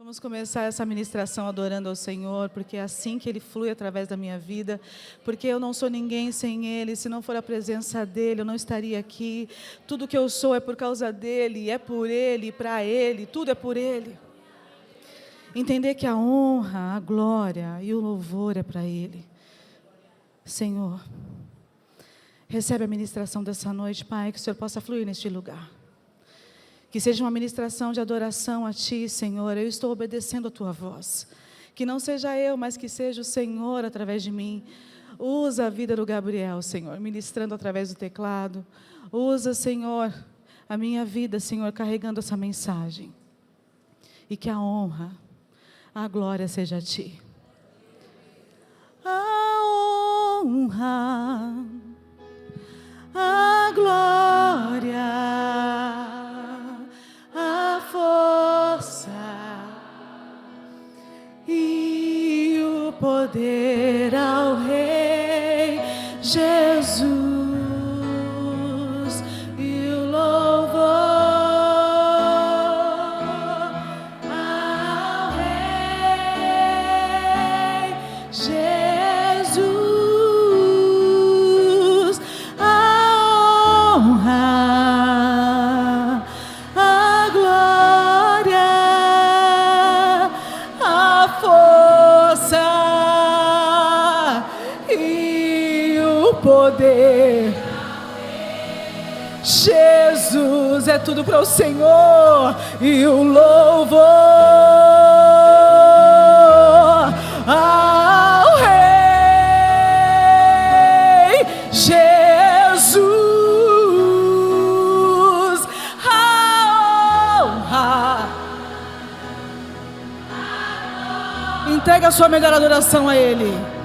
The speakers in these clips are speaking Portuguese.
Vamos começar essa ministração adorando ao Senhor, porque é assim que Ele flui através da minha vida, porque eu não sou ninguém sem Ele. Se não for a presença dEle, eu não estaria aqui. Tudo que eu sou é por causa dEle, é por Ele, para Ele, tudo é por Ele. Entender que a honra, a glória e o louvor é para Ele. Senhor, recebe a ministração dessa noite, Pai, que o Senhor possa fluir neste lugar. Que seja uma ministração de adoração a Ti, Senhor. Eu estou obedecendo a Tua voz. Que não seja eu, mas que seja o Senhor através de mim. Usa a vida do Gabriel, Senhor, ministrando através do teclado. Usa, Senhor, a minha vida, Senhor, carregando essa mensagem. E que a honra, a glória seja a Ti. A honra, a glória, a força e o poder ao Rei Jesus e o louvor ao Rei Jesus, a honra, poder. Jesus, é tudo para o Senhor e o louvor ao Rei Jesus, a honra. Entrega a sua melhor adoração a Ele.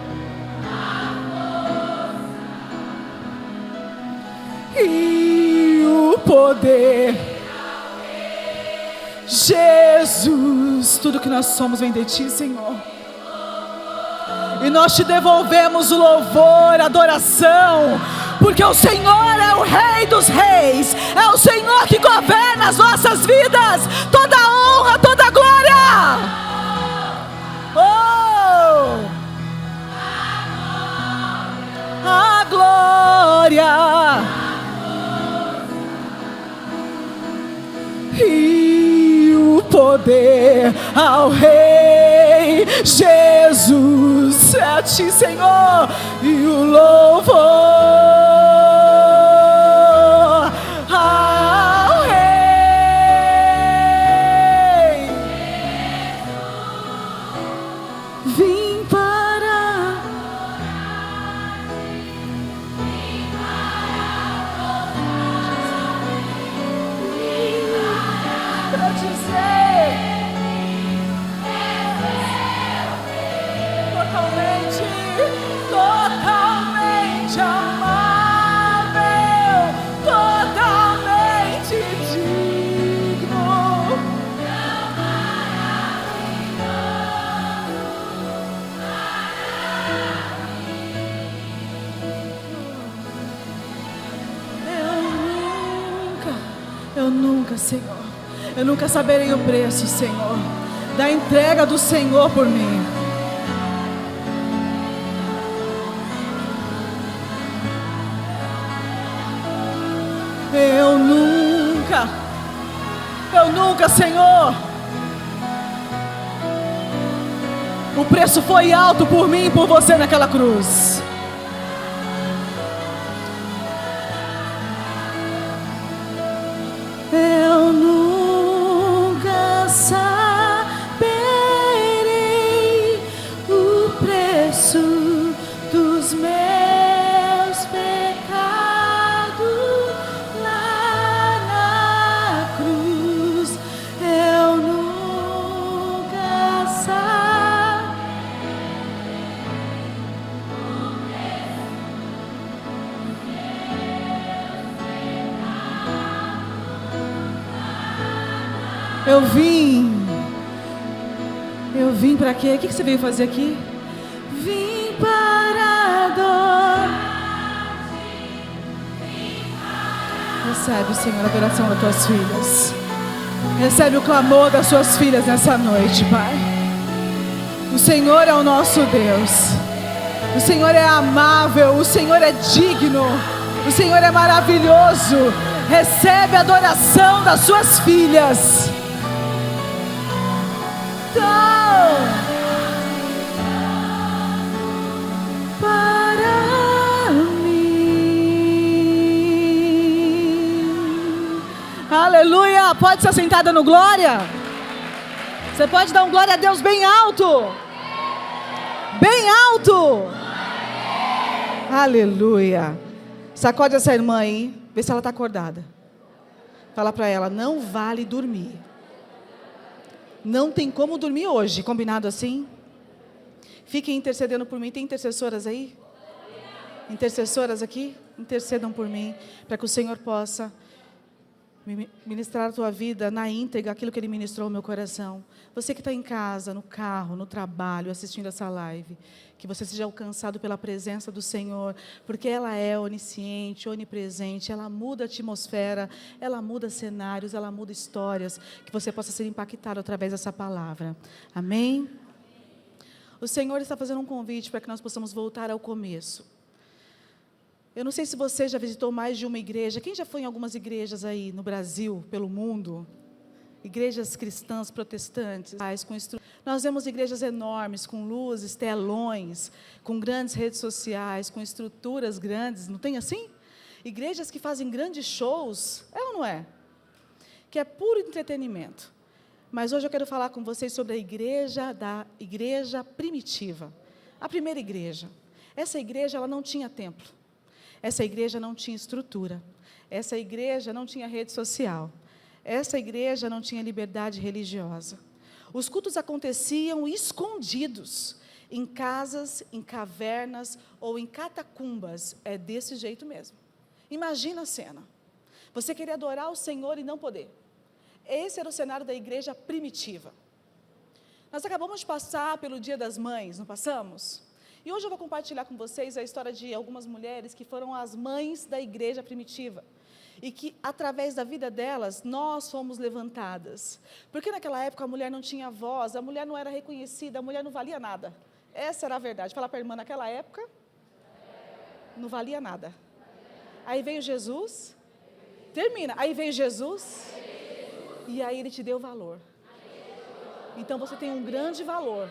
E o poder, Jesus, tudo que nós somos vem de Ti, Senhor. E nós Te devolvemos o louvor, a adoração, porque o Senhor é o Rei dos Reis, é o Senhor que governa as nossas vidas. Toda a honra, toda a glória. Oh! A glória e o poder ao Rei Jesus, é a Ti, Senhor, e o louvor ao Rei. Vim para totalmente amável, totalmente digno, eu nunca, Senhor, eu nunca saberei o preço, Senhor, da entrega do Senhor por mim. Eu nunca, Senhor. O preço foi alto por mim e por você naquela cruz. Eu nunca saberei o preço dos meus pecados lá na cruz. Eu nunca Eu vim para quê? O que você veio fazer aqui? Vim para adorar. Recebe, Senhor, a adoração das tuas filhas. Recebe o clamor das suas filhas nessa noite, Pai. O Senhor é o nosso Deus. O Senhor é amável, o Senhor é digno, o Senhor é maravilhoso. Recebe a adoração das suas filhas. Então, para mim. Aleluia! Pode ser sentada no glória? Você pode dar um glória a Deus bem alto. Bem alto. Aleluia. Sacode essa irmã aí, vê se ela está acordada. Fala para ela, não vale dormir. Não tem como dormir hoje, combinado assim? Fiquem intercedendo por mim. Tem intercessoras aí? Intercessoras aqui? Intercedam por mim, para que o Senhor possa ministrar a tua vida na íntegra, aquilo que Ele ministrou ao meu coração. Você que está em casa, no carro, no trabalho, assistindo essa live, que você seja alcançado pela presença do Senhor, porque ela é onisciente, onipresente, ela muda a atmosfera, ela muda cenários, ela muda histórias, que você possa ser impactado através dessa palavra. Amém? O Senhor está fazendo um convite para que nós possamos voltar ao começo. Eu não sei se você já visitou mais de uma igreja. Quem já foi em algumas igrejas aí no Brasil, pelo mundo? Igrejas cristãs, protestantes. Nós vemos igrejas enormes, com luzes, telões, com grandes redes sociais, com estruturas grandes. Não tem assim? Igrejas que fazem grandes shows. É ou não é? Que é puro entretenimento. Mas hoje eu quero falar com vocês sobre a igreja primitiva. A primeira igreja. Essa igreja, ela não tinha templo. Essa igreja não tinha estrutura. Essa igreja não tinha rede social. Essa igreja não tinha liberdade religiosa. Os cultos aconteciam escondidos, em casas, em cavernas ou em catacumbas. É desse jeito mesmo. Imagina a cena. Você querer adorar o Senhor e não poder. Esse era o cenário da igreja primitiva. Nós acabamos de passar pelo Dia das Mães, não passamos? E hoje eu vou compartilhar com vocês a história de algumas mulheres que foram as mães da igreja primitiva. E que, através da vida delas, nós fomos levantadas. Porque naquela época a mulher não tinha voz, a mulher não era reconhecida, a mulher não valia nada. Essa era a verdade. Fala para a irmã, naquela época, não valia nada. Aí veio Jesus, termina, aí veio Jesus, e aí Ele te deu valor. Então você tem um grande valor.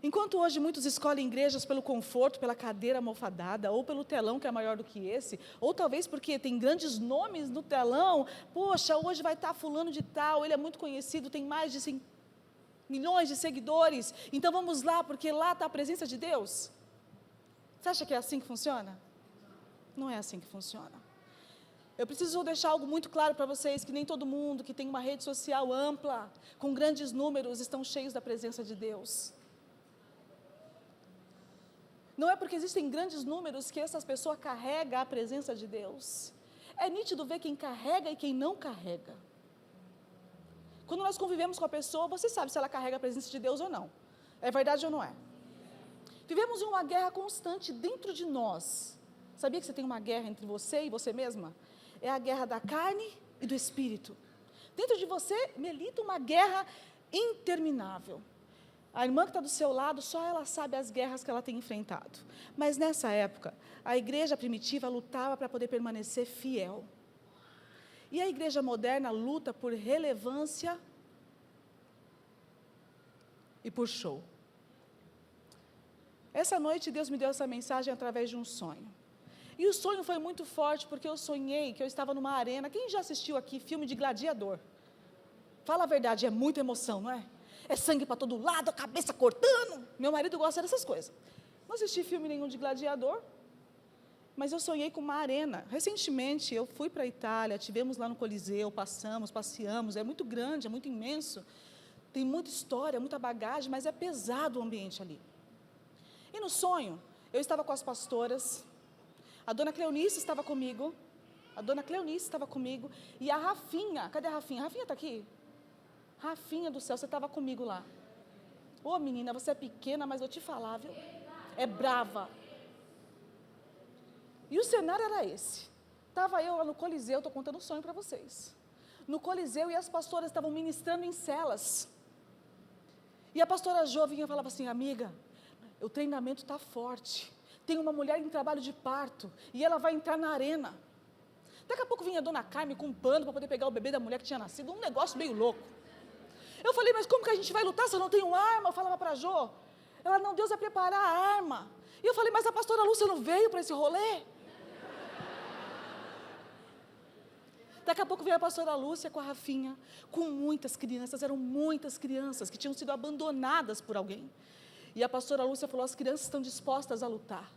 Enquanto hoje muitos escolhem igrejas pelo conforto, pela cadeira almofadada, ou pelo telão que é maior do que esse, ou talvez porque tem grandes nomes no telão, poxa, hoje vai estar fulano de tal, ele é muito conhecido, tem mais de 100 milhões de seguidores, então vamos lá, porque lá está a presença de Deus. Você acha que é assim que funciona? Não é assim que funciona. Eu preciso deixar algo muito claro para vocês, que nem todo mundo que tem uma rede social ampla, com grandes números, estão cheios da presença de Deus. Não é porque existem grandes números que essas pessoas carregam a presença de Deus. É nítido ver quem carrega e quem não carrega. Quando nós convivemos com a pessoa, você sabe se ela carrega a presença de Deus ou não. É verdade ou não é? Vivemos em uma guerra constante dentro de nós. Sabia que você tem uma guerra entre você e você mesma? É a guerra da carne e do espírito. Dentro de você milita uma guerra interminável. A irmã que está do seu lado, só ela sabe as guerras que ela tem enfrentado. Mas nessa época, a igreja primitiva lutava para poder permanecer fiel. E a igreja moderna luta por relevância e por show. Essa noite Deus me deu essa mensagem através de um sonho. E o sonho foi muito forte porque eu sonhei que eu estava numa arena. Quem já assistiu aqui filme de gladiador? Fala a verdade, é muita emoção, não é? É sangue para todo lado, a cabeça cortando. Meu marido gosta dessas coisas. Não assisti filme nenhum de gladiador, mas eu sonhei com uma arena. Recentemente, eu fui para a Itália, estivemos lá no Coliseu, passeamos, é muito grande, é muito imenso. Tem muita história, muita bagagem, mas é pesado o ambiente ali. E no sonho, eu estava com as pastoras, a dona Cleonice estava comigo, e a Rafinha, cadê a Rafinha? A Rafinha está aqui? Rafinha do céu, você estava comigo lá. Ô menina, você é pequena, mas vou te falar, viu? É brava. E o cenário era esse. Estava eu lá no Coliseu, estou contando um sonho para vocês. No Coliseu, e as pastoras estavam ministrando em celas. E a pastora Jo vinha e falava assim: amiga, o treinamento está forte. Tem uma mulher em trabalho de parto, e ela vai entrar na arena. Daqui a pouco vinha a dona Carmen com um pano para poder pegar o bebê da mulher que tinha nascido, um negócio meio louco. Eu falei: mas como que a gente vai lutar se eu não tenho arma? Eu falava para a Jo. Ela: não, Deus vai preparar a arma. E eu falei: mas a pastora Lúcia não veio para esse rolê? Daqui a pouco veio a pastora Lúcia com a Rafinha, com muitas crianças, eram muitas crianças que tinham sido abandonadas por alguém. E a pastora Lúcia falou: as crianças estão dispostas a lutar.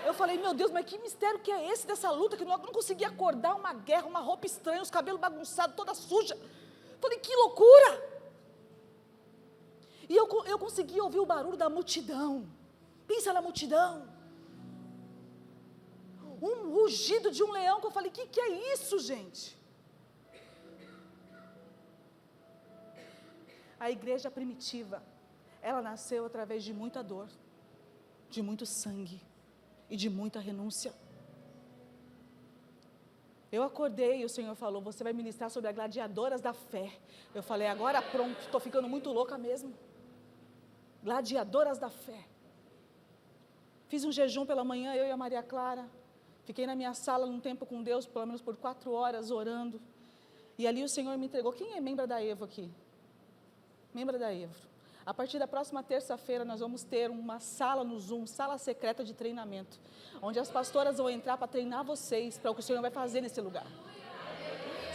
Eu falei: meu Deus, mas que mistério que é esse dessa luta, que eu não conseguia acordar, uma guerra, uma roupa estranha, os cabelos bagunçados, toda suja. Falei: que loucura! E eu consegui ouvir o barulho da multidão. Pensa na multidão. Um rugido de um leão, que eu falei: que é isso, gente? A igreja primitiva, ela nasceu através de muita dor, de muito sangue e de muita renúncia. Eu acordei e o Senhor falou: você vai ministrar sobre as gladiadoras da fé. Eu falei: agora pronto, estou ficando muito louca mesmo. Gladiadoras da fé. Fiz um jejum pela manhã, eu e a Maria Clara. Fiquei na minha sala num tempo com Deus, pelo menos por 4 horas, orando. E ali o Senhor me entregou. Quem é membro da Evo aqui? Membro da Evo. A partir da próxima terça-feira, nós vamos ter uma sala no Zoom, sala secreta de treinamento, onde as pastoras vão entrar para treinar vocês, para o que o Senhor vai fazer nesse lugar.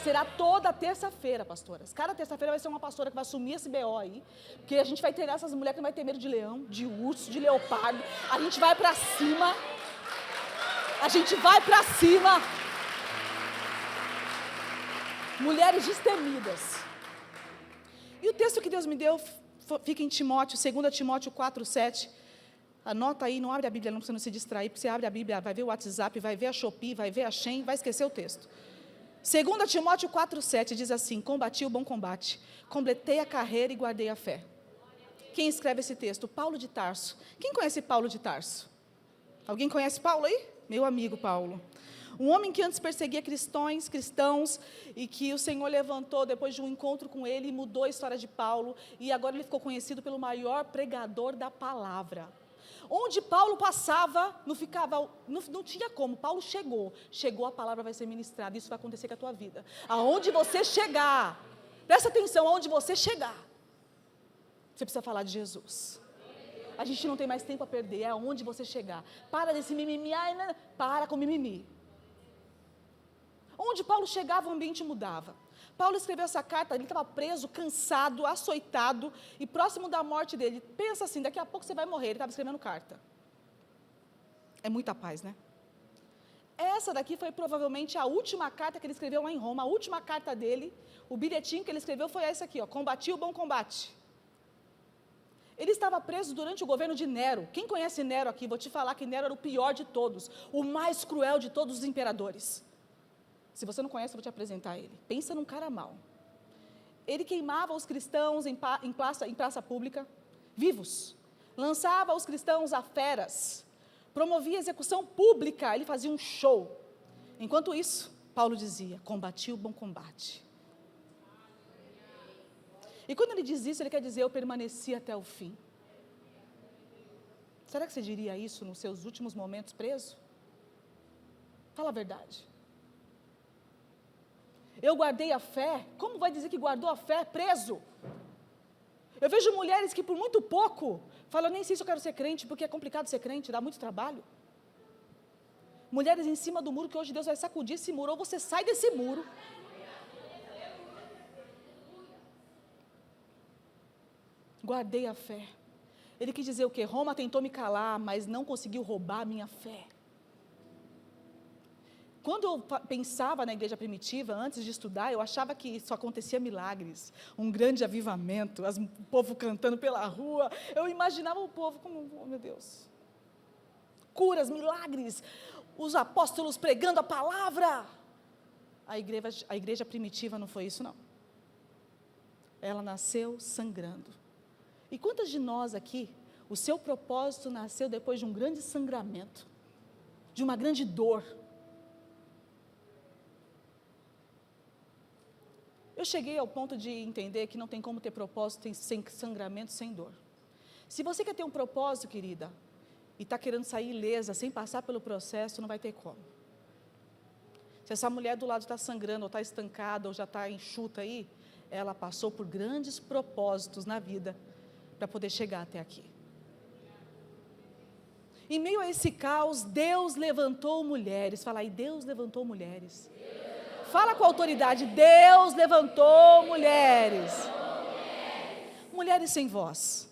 Será toda terça-feira, pastoras. Cada terça-feira vai ser uma pastora que vai assumir esse BO aí, porque a gente vai treinar essas mulheres que não vai ter medo de leão, de urso, de leopardo. A gente vai para cima. A gente vai para cima. Mulheres destemidas. E o texto que Deus me deu fica em Timóteo, 2 Timóteo 4:7. Anota aí, não abre a Bíblia não, para você não se distrair, porque você abre a Bíblia, vai ver o WhatsApp, vai ver a Shopee, vai ver a Shein, vai esquecer o texto. 2 Timóteo 4:7 diz assim: combati o bom combate, completei a carreira e guardei a fé. Quem escreve esse texto? Paulo de Tarso. Quem conhece Paulo de Tarso? Alguém conhece Paulo aí? Meu amigo Paulo. Um homem que antes perseguia cristãos, e que o Senhor levantou depois de um encontro com ele e mudou a história de Paulo, e agora ele ficou conhecido pelo maior pregador da palavra. Onde Paulo passava, não tinha como. Paulo chegou, a palavra vai ser ministrada, isso vai acontecer com a tua vida. Aonde você chegar, presta atenção, aonde você chegar, você precisa falar de Jesus. A gente não tem mais tempo a perder, é aonde você chegar. Para desse mimimi, para com mimimi. Onde Paulo chegava, o ambiente mudava. Paulo escreveu essa carta, ele estava preso, cansado, açoitado e próximo da morte dele. Pensa assim, daqui a pouco você vai morrer, ele estava escrevendo carta. É muita paz, né? Essa daqui foi provavelmente a última carta que ele escreveu lá em Roma, a última carta dele, o bilhetinho que ele escreveu foi essa aqui, ó: combati o bom combate. Ele estava preso durante o governo de Nero. Quem conhece Nero aqui? Vou te falar que Nero era o pior de todos, o mais cruel de todos os imperadores. Se você não conhece, eu vou te apresentar ele. Pensa num cara mau. Ele queimava os cristãos em praça pública, vivos. Lançava os cristãos a feras. Promovia execução pública. Ele fazia um show. Enquanto isso, Paulo dizia: combati o bom combate. E quando ele diz isso, ele quer dizer: eu permaneci até o fim. Será que você diria isso nos seus últimos momentos preso? Fala a verdade. Eu guardei a fé. Como vai dizer que guardou a fé preso? Eu vejo mulheres que por muito pouco falam: nem sei se eu quero ser crente, porque é complicado ser crente, dá muito trabalho. Mulheres em cima do muro, que hoje Deus vai sacudir esse muro, ou você sai desse muro. Guardei a fé. Ele quis dizer o quê? Roma tentou me calar, mas não conseguiu roubar a minha fé. Quando eu pensava na igreja primitiva, antes de estudar, eu achava que só acontecia milagres, um grande avivamento, o povo cantando pela rua. Eu imaginava o povo como: oh, meu Deus, curas, milagres, os apóstolos pregando a palavra. A igreja primitiva não foi isso, não. Ela nasceu sangrando. E quantas de nós aqui, o seu propósito nasceu depois de um grande sangramento, de uma grande dor? Eu cheguei ao ponto de entender que não tem como ter propósito sem sangramento, sem dor. Se você quer ter um propósito, querida, e está querendo sair ilesa, sem passar pelo processo, não vai ter como. Se essa mulher do lado está sangrando, ou está estancada, ou já está enxuta aí, ela passou por grandes propósitos na vida, para poder chegar até aqui. Em meio a esse caos, Deus levantou mulheres. Fala aí, Deus levantou mulheres. Fala com autoridade, Deus levantou mulheres. Mulheres sem voz.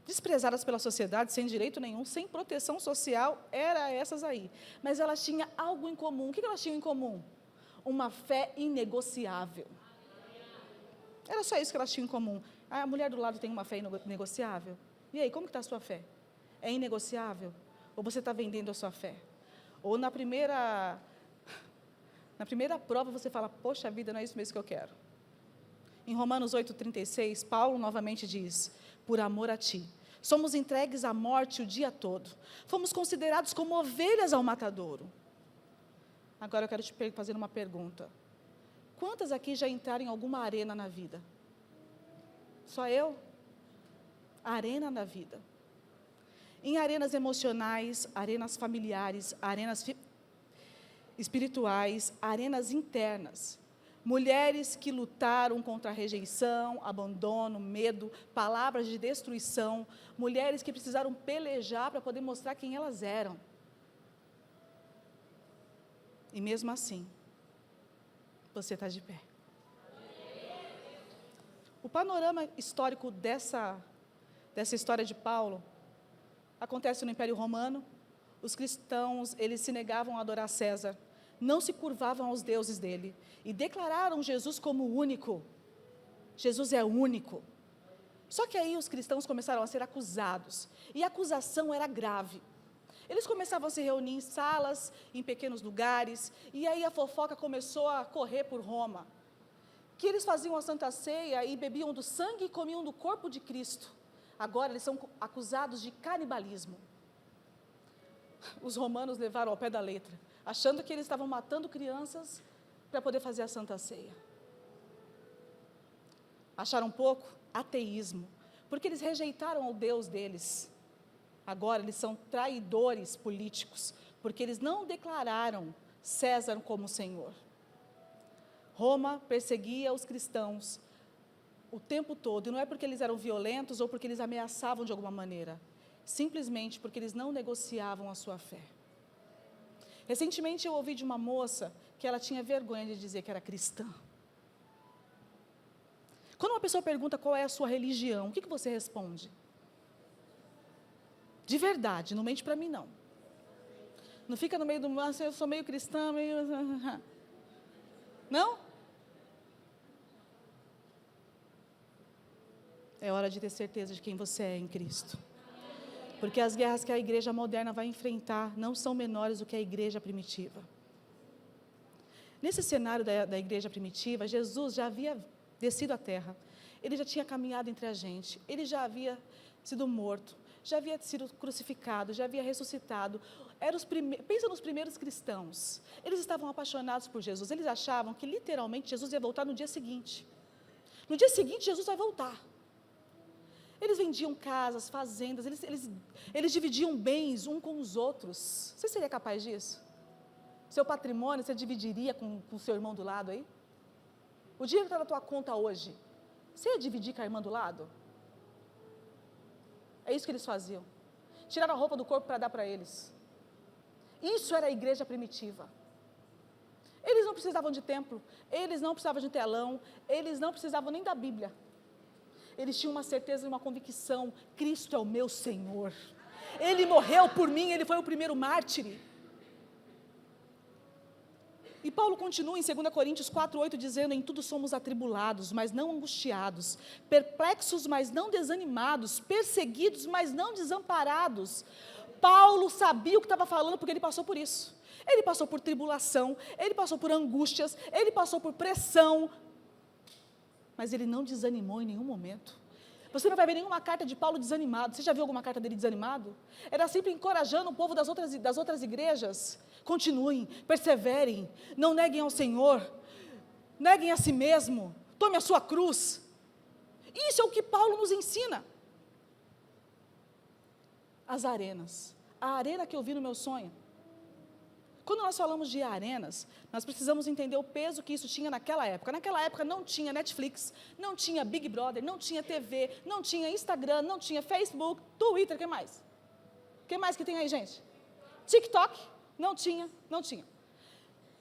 Desprezadas pela sociedade, sem direito nenhum, sem proteção social, eram essas aí. Mas elas tinham algo em comum. O que elas tinham em comum? Uma fé inegociável. Era só isso que elas tinham em comum. A mulher do lado tem uma fé inegociável. E aí, como que está a sua fé? É inegociável? Ou você está vendendo a sua fé? Ou na primeira prova você fala, poxa vida, não é isso mesmo que eu quero. Em Romanos 8,36, Paulo novamente diz, por amor a ti, somos entregues à morte o dia todo, fomos considerados como ovelhas ao matadouro. Agora eu quero te fazer uma pergunta. Quantas aqui já entraram em alguma arena na vida? Só eu? Arena na vida. Em arenas emocionais, arenas familiares, arenas espirituais, arenas internas. Mulheres que lutaram contra a rejeição, abandono, medo, palavras de destruição. Mulheres que precisaram pelejar para poder mostrar quem elas eram. E mesmo assim, você está de pé. O panorama histórico dessa história de Paulo acontece no Império Romano. Os cristãos, eles se negavam a adorar César, não se curvavam aos deuses dele e declararam Jesus como único. Jesus é único. Só que aí os cristãos começaram a ser acusados, e a acusação era grave. Eles começavam a se reunir em salas, em pequenos lugares, e aí a fofoca começou a correr por Roma, que eles faziam a Santa Ceia e bebiam do sangue e comiam do corpo de Cristo. Agora eles são acusados de canibalismo. Os romanos levaram ao pé da letra, achando que eles estavam matando crianças para poder fazer a Santa Ceia. Acharam um pouco? Ateísmo, porque eles rejeitaram o Deus deles. Agora eles são traidores políticos, porque eles não declararam César como Senhor. Roma perseguia os cristãos o tempo todo, e não é porque eles eram violentos ou porque eles ameaçavam de alguma maneira, simplesmente porque eles não negociavam a sua fé. Recentemente eu ouvi de uma moça que ela tinha vergonha de dizer que era cristã. Quando uma pessoa pergunta qual é a sua religião, o que você responde? De verdade, não mente para mim não. Não fica no meio do assim, eu sou meio cristã, meio... Não? É hora de ter certeza de quem você é em Cristo. Porque as guerras que a igreja moderna vai enfrentar não são menores do que a igreja primitiva. Nesse cenário da igreja primitiva, Jesus já havia descido à terra. Ele já tinha caminhado entre a gente. Ele já havia sido morto. Já havia sido crucificado. Já havia ressuscitado. Pensa nos primeiros cristãos. Eles estavam apaixonados por Jesus. Eles achavam que literalmente Jesus ia voltar no dia seguinte. No dia seguinte, Jesus vai voltar. Eles vendiam casas, fazendas, eles dividiam bens um com os outros. Você seria capaz disso? Seu patrimônio, você dividiria com o seu irmão do lado aí? O dinheiro que está na tua conta hoje, você ia dividir com a irmã do lado? É isso que eles faziam. Tiraram a roupa do corpo para dar para eles. Isso era a igreja primitiva. Eles não precisavam de templo, eles não precisavam de telão, eles não precisavam nem da Bíblia. Eles tinham uma certeza e uma convicção, Cristo é o meu Senhor. Ele morreu por mim, Ele foi o primeiro mártir. E Paulo continua em 2 Coríntios 4,8, dizendo, em tudo somos atribulados, mas não angustiados, perplexos, mas não desanimados, perseguidos, mas não desamparados. Paulo sabia o que estava falando, porque ele passou por isso. Ele passou por tribulação, ele passou por angústias, ele passou por pressão, mas ele não desanimou em nenhum momento. Você não vai ver nenhuma carta de Paulo desanimado. Você já viu alguma carta dele desanimado? Era sempre encorajando o povo das outras igrejas. Continuem, perseverem, não neguem ao Senhor. neguem a si mesmo, tome a sua cruz. Isso é o que Paulo nos ensina. As arenas, a arena que eu vi no meu sonho. Quando nós falamos de arenas, nós precisamos entender o peso que isso tinha naquela época. Naquela época não tinha Netflix, não tinha Big Brother, não tinha TV, não tinha Instagram, não tinha Facebook, Twitter, o que mais? O que mais que tem aí, gente? TikTok? Não tinha.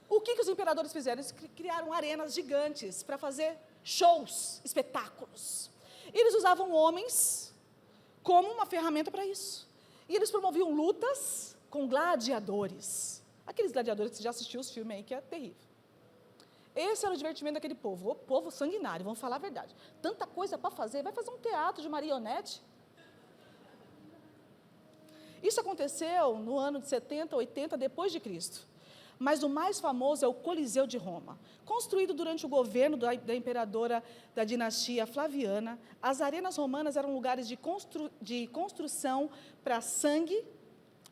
O que os imperadores fizeram? Eles criaram arenas gigantes para fazer shows, espetáculos. E eles usavam homens como uma ferramenta para isso. E eles promoviam lutas com gladiadores. Aqueles gladiadores que você já assistiu os filmes aí, que é terrível. Esse era o divertimento daquele povo, o povo sanguinário, vamos falar a verdade. Tanta coisa para fazer, vai fazer um teatro de marionete. Isso aconteceu no ano de 70, 80 depois de Cristo. Mas o mais famoso é o Coliseu de Roma. Construído durante o governo da imperadora da dinastia Flaviana, as arenas romanas eram lugares de construção para sangue,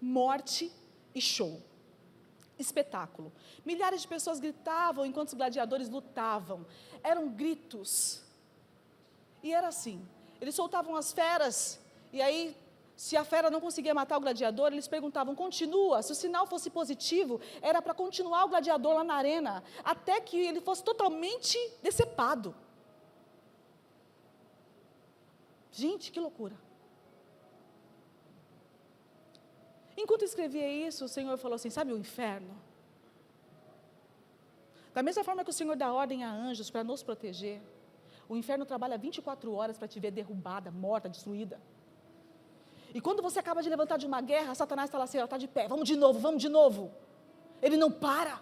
morte e show. Espetáculo. Milhares de pessoas gritavam enquanto os gladiadores lutavam. Eram gritos. E era assim. Eles soltavam as feras, e aí, se a fera não conseguia matar o gladiador, eles perguntavam, continua. Se o sinal fosse positivo, era para continuar o gladiador lá na arena, até que ele fosse totalmente decepado. Gente, que loucura. Enquanto eu escrevia isso, o Senhor falou assim, sabe o inferno? Da mesma forma que o Senhor dá ordem a anjos para nos proteger, o inferno trabalha 24 horas para te ver derrubada, morta, destruída. E quando você acaba de levantar de uma guerra, Satanás está lá assim, está de pé, vamos de novo. Ele não para.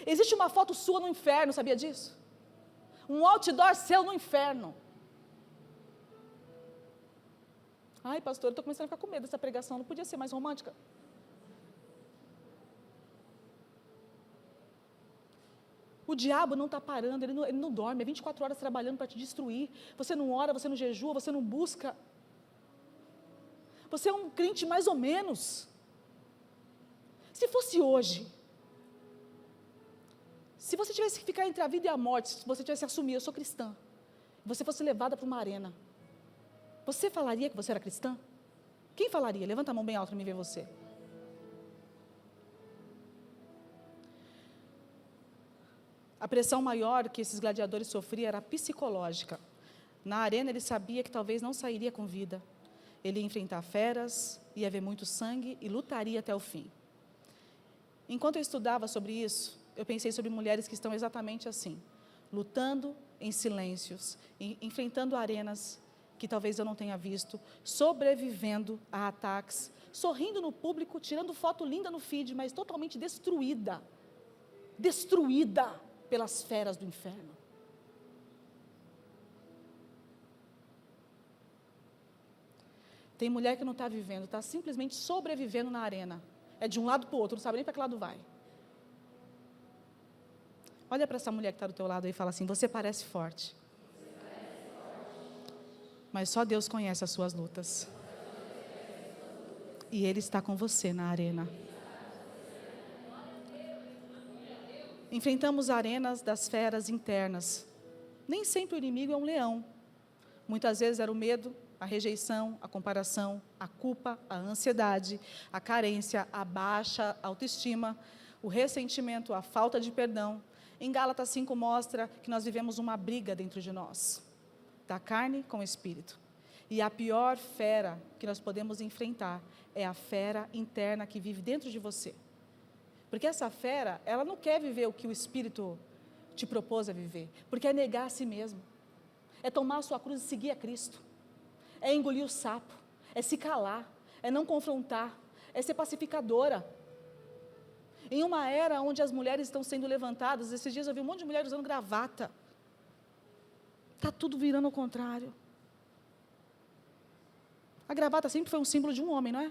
Existe uma foto sua no inferno, sabia disso? Um outdoor seu no inferno. Ai, pastor, eu estou começando a ficar com medo dessa pregação, não podia ser mais romântica? O diabo não está parando, ele não dorme, é 24 horas trabalhando para te destruir. Você não ora, você não jejua, você não busca. Você é um crente mais ou menos. Se fosse hoje, se você tivesse que ficar entre a vida e a morte, se você tivesse que assumir, eu sou cristã, e você fosse levada para uma arena, você falaria que você era cristã? Quem falaria? Levanta a mão bem alta para me ver você. A pressão maior que esses gladiadores sofriam era psicológica. Na arena ele sabia que talvez não sairia com vida. Ele ia enfrentar feras, ia ver muito sangue e lutaria até o fim. Enquanto eu estudava sobre isso, eu pensei sobre mulheres que estão exatamente assim, lutando em silêncios, enfrentando arenas que talvez eu não tenha visto, sobrevivendo a ataques, sorrindo no público, tirando foto linda no feed, mas totalmente destruída pelas feras do inferno. Tem mulher que não está vivendo, está simplesmente sobrevivendo na arena. É de um lado para o outro, não sabe nem para que lado vai. Olha para essa mulher que está do teu lado aí e fala assim, você parece forte. Mas só Deus conhece as suas lutas. E Ele está com você na arena. Enfrentamos arenas das feras internas. Nem sempre o inimigo é um leão. Muitas vezes era o medo, a rejeição, a comparação, a culpa, a ansiedade, a carência, a baixa autoestima, o ressentimento, a falta de perdão. Em Gálatas 5 mostra que nós vivemos uma briga dentro de nós, da carne com o espírito. E a pior fera que nós podemos enfrentar é a fera interna que vive dentro de você. Porque essa fera, ela não quer viver o que o Espírito te propôs a viver, porque é negar a si mesmo, é tomar a sua cruz e seguir a Cristo, é engolir o sapo, é se calar, é não confrontar, é ser pacificadora. Em uma era onde as mulheres estão sendo levantadas, esses dias eu vi um monte de mulheres usando gravata, está tudo virando ao contrário. A gravata sempre foi um símbolo de um homem, não é?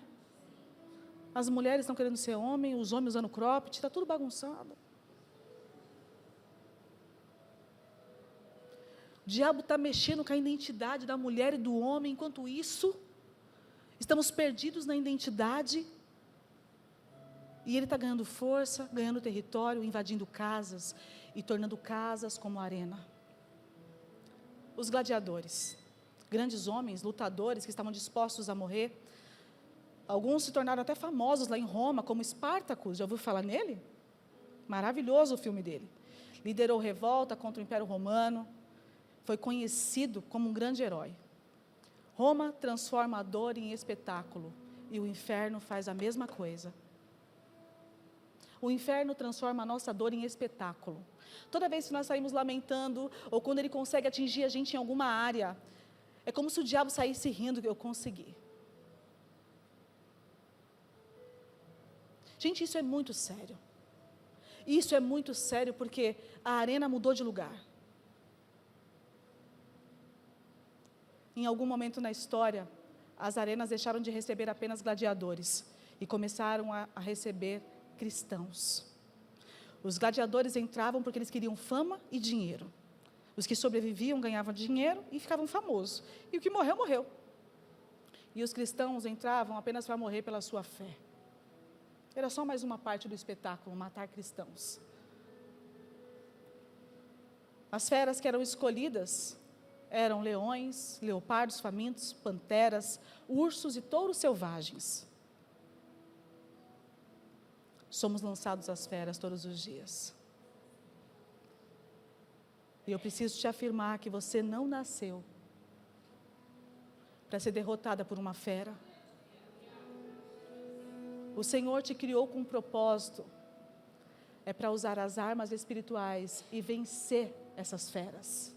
As mulheres estão querendo ser homem, os homens usando cropped, está tudo bagunçado. O diabo está mexendo com a identidade da mulher e do homem, enquanto isso, estamos perdidos na identidade. E ele está ganhando força, ganhando território, invadindo casas e tornando casas como arena. Os gladiadores, grandes homens, lutadores que estavam dispostos a morrer. Alguns se tornaram até famosos lá em Roma, como Espartacus. Já ouviu falar nele? Maravilhoso o filme dele. Liderou revolta contra o Império Romano. Foi conhecido como um grande herói. Roma transforma a dor em espetáculo. E o inferno faz a mesma coisa. O inferno transforma a nossa dor em espetáculo. Toda vez que nós saímos lamentando, ou quando ele consegue atingir a gente em alguma área, é como se o diabo saísse rindo que eu consegui. Gente, isso é muito sério. Isso é muito sério porque a arena mudou de lugar. Em algum momento na história, as arenas deixaram de receber apenas gladiadores e começaram a receber cristãos. Os gladiadores entravam porque eles queriam fama e dinheiro. Os que sobreviviam ganhavam dinheiro e ficavam famosos. E o que morreu, morreu. E os cristãos entravam apenas para morrer pela sua fé. Era só mais uma parte do espetáculo, matar cristãos. As feras que eram escolhidas eram leões, leopardos famintos, panteras, ursos e touros selvagens. Somos lançados às feras todos os dias. E eu preciso te afirmar que você não nasceu para ser derrotada por uma fera. O Senhor te criou com um propósito. É para usar as armas espirituais e vencer essas feras.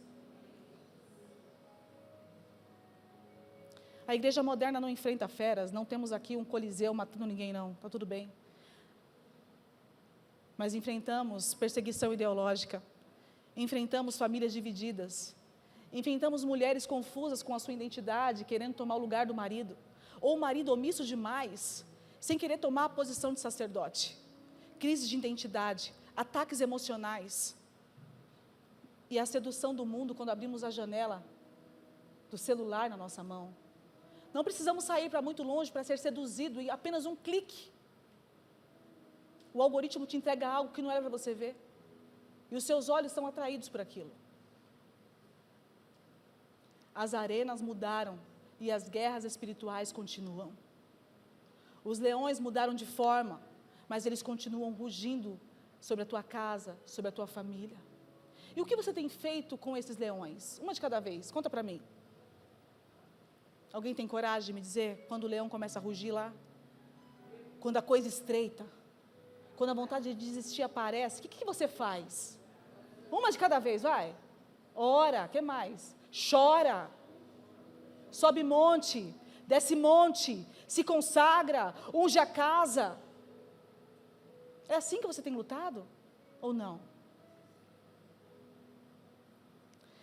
A igreja moderna não enfrenta feras, não temos aqui um coliseu matando ninguém não, está tudo bem. Mas enfrentamos perseguição ideológica, enfrentamos famílias divididas, enfrentamos mulheres confusas com a sua identidade, querendo tomar o lugar do marido, ou o marido omisso demais, sem querer tomar a posição de sacerdote, crise de identidade, ataques emocionais, e a sedução do mundo quando abrimos a janela do celular na nossa mão. Não precisamos sair para muito longe para ser seduzido, e apenas um clique. O algoritmo te entrega algo que não era para você ver, e os seus olhos são atraídos por aquilo. As arenas mudaram, e as guerras espirituais continuam. Os leões mudaram de forma, mas eles continuam rugindo sobre a tua casa, sobre a tua família. E o que você tem feito com esses leões? Uma de cada vez, conta para mim. Alguém tem coragem de me dizer quando o leão começa a rugir lá? Quando a coisa estreita? Quando a vontade de desistir aparece, o que você faz? Uma de cada vez, vai. Ora, o que mais? Chora. Sobe monte, desce monte, se consagra, unge a casa. É assim que você tem lutado? Ou não?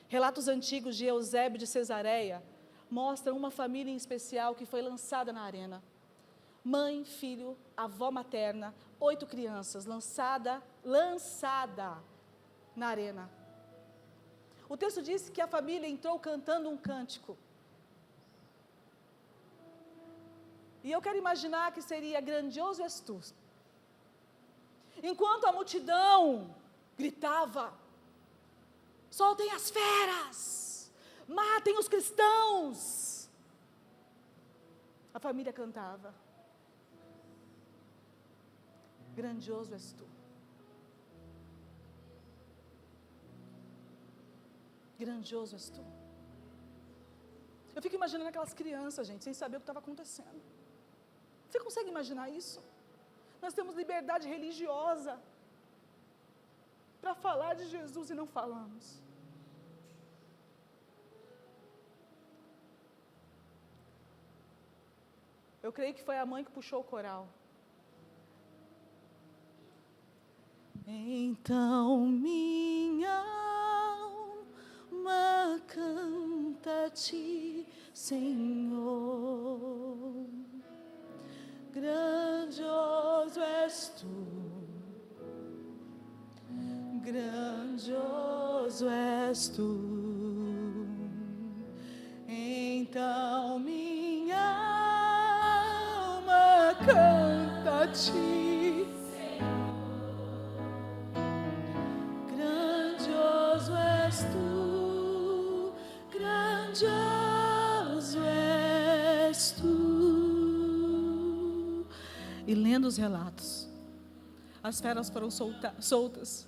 Relatos antigos de Eusébio de Cesareia mostram uma família em especial que foi lançada na arena. Mãe, filho, avó materna, 8 crianças, lançada na arena. O texto diz que a família entrou cantando um cântico. E eu quero imaginar que seria grandioso és tu. Enquanto a multidão gritava, soltem as feras, matem os cristãos, a família cantava, grandioso és tu. Grandioso és tu. Eu fico imaginando aquelas crianças, gente, sem saber o que estava acontecendo. Você consegue imaginar isso? Nós temos liberdade religiosa para falar de Jesus e não falamos. Eu creio que foi a mãe que puxou o coral. Então minha alma canta-te, Senhor. Grandioso és tu, grandioso és tu. Então minha alma canta-te, grandioso és tu. E lendo os relatos, as feras foram soltas,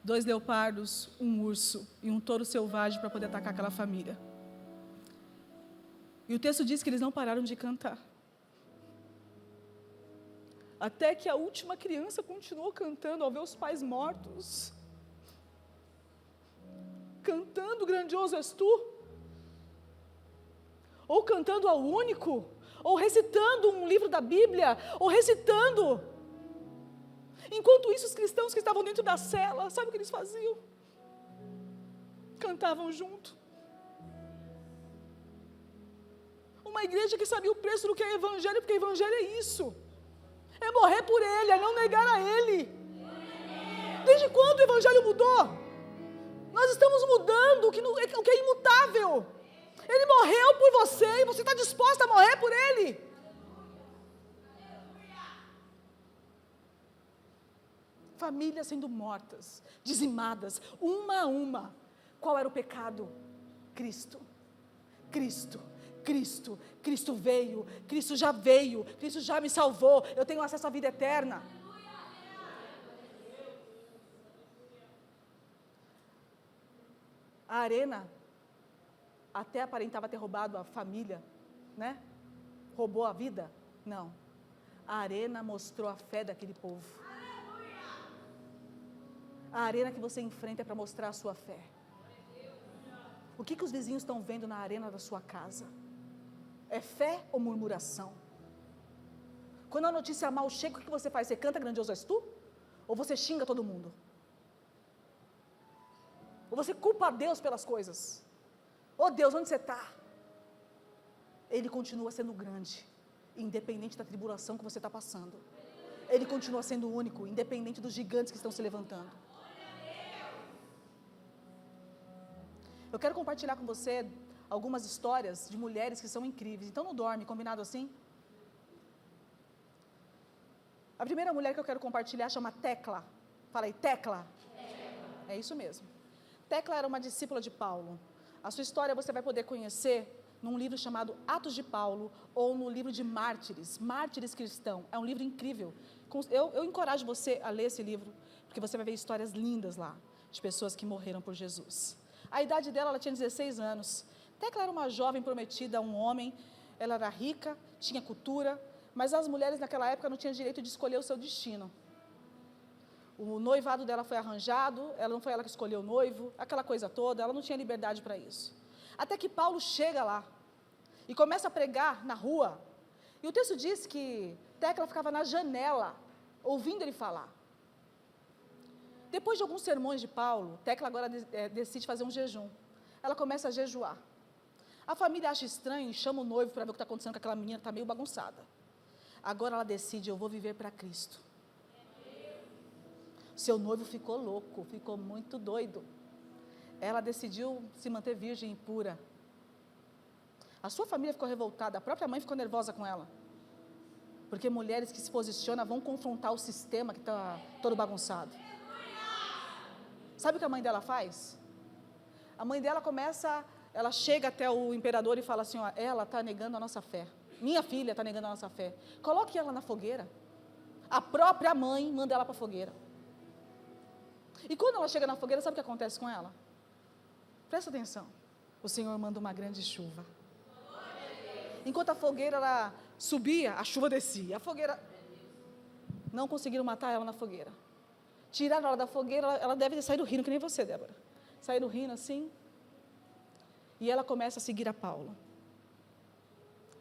2 leopardos, um urso e um touro selvagem para poder atacar aquela família. E o texto diz que eles não pararam de cantar. Até que a última criança continuou cantando ao ver os pais mortos. Cantando grandioso és tu. Ou cantando ao único. Ou recitando um livro da Bíblia. Ou recitando. Enquanto isso, os cristãos que estavam dentro da cela, sabe o que eles faziam? Cantavam junto. Uma igreja que sabia o preço do que é evangelho, porque evangelho é isso. É morrer por Ele, é não negar a Ele. Desde quando o evangelho mudou? Nós estamos mudando o que é imutável. Ele morreu por você e você está disposto a morrer por Ele. Famílias sendo mortas, dizimadas, uma a uma. Qual era o pecado? Cristo. Cristo. Cristo, Cristo veio, Cristo já veio, Cristo já me salvou, eu tenho acesso à vida eterna. A arena até aparentava ter roubado a família, né? Roubou a vida? Não. A arena mostrou a fé daquele povo. A arena que você enfrenta é para mostrar a sua fé. O que os vizinhos estão vendo na arena da sua casa? É fé ou murmuração? Quando a notícia mal chega, o que você faz? Você canta grandioso és tu? Ou você xinga todo mundo? Ou você culpa a Deus pelas coisas? Oh Deus, onde você está? Ele continua sendo grande, independente da tribulação que você está passando. Ele continua sendo único, independente dos gigantes que estão se levantando. Eu quero compartilhar com você algumas histórias de mulheres que são incríveis. Então não dorme, combinado assim? A primeira mulher que eu quero compartilhar chama Tecla. Fala aí, Tecla. É isso mesmo. Tecla era uma discípula de Paulo. A sua história você vai poder conhecer num livro chamado Atos de Paulo ou no livro de Mártires, Mártires Cristão. É um livro incrível. Eu encorajo você a ler esse livro, porque você vai ver histórias lindas lá, de pessoas que morreram por Jesus. A idade dela, ela tinha 16 anos. Tecla era uma jovem prometida a um homem, ela era rica, tinha cultura, mas as mulheres naquela época não tinham direito de escolher o seu destino. O noivado dela foi arranjado, ela não foi ela que escolheu o noivo, aquela coisa toda, ela não tinha liberdade para isso. Até que Paulo chega lá e começa a pregar na rua, e o texto diz que Tecla ficava na janela, ouvindo ele falar. Depois de alguns sermões de Paulo, Tecla agora decide fazer um jejum. Ela começa a jejuar. A família acha estranho e chama o noivo para ver o que está acontecendo com aquela menina que está meio bagunçada. Agora ela decide, eu vou viver para Cristo. Seu noivo ficou louco, ficou muito doido. Ela decidiu se manter virgem e pura. A sua família ficou revoltada, a própria mãe ficou nervosa com ela. Porque mulheres que se posicionam vão confrontar o sistema que está todo bagunçado. Sabe o que a mãe dela faz? A mãe dela ela chega até o imperador e fala assim, ó, ela está negando a nossa fé. Minha filha está negando a nossa fé. Coloque ela na fogueira. A própria mãe manda ela para a fogueira. E quando ela chega na fogueira, sabe o que acontece com ela? Presta atenção. O Senhor manda uma grande chuva. Enquanto a fogueira ela subia, a chuva descia. A fogueira... Não conseguiram matar ela na fogueira. Tiraram ela da fogueira, ela deve ter saído rindo, que nem você, Débora. Saíram rindo assim. E ela começa a seguir a Paulo.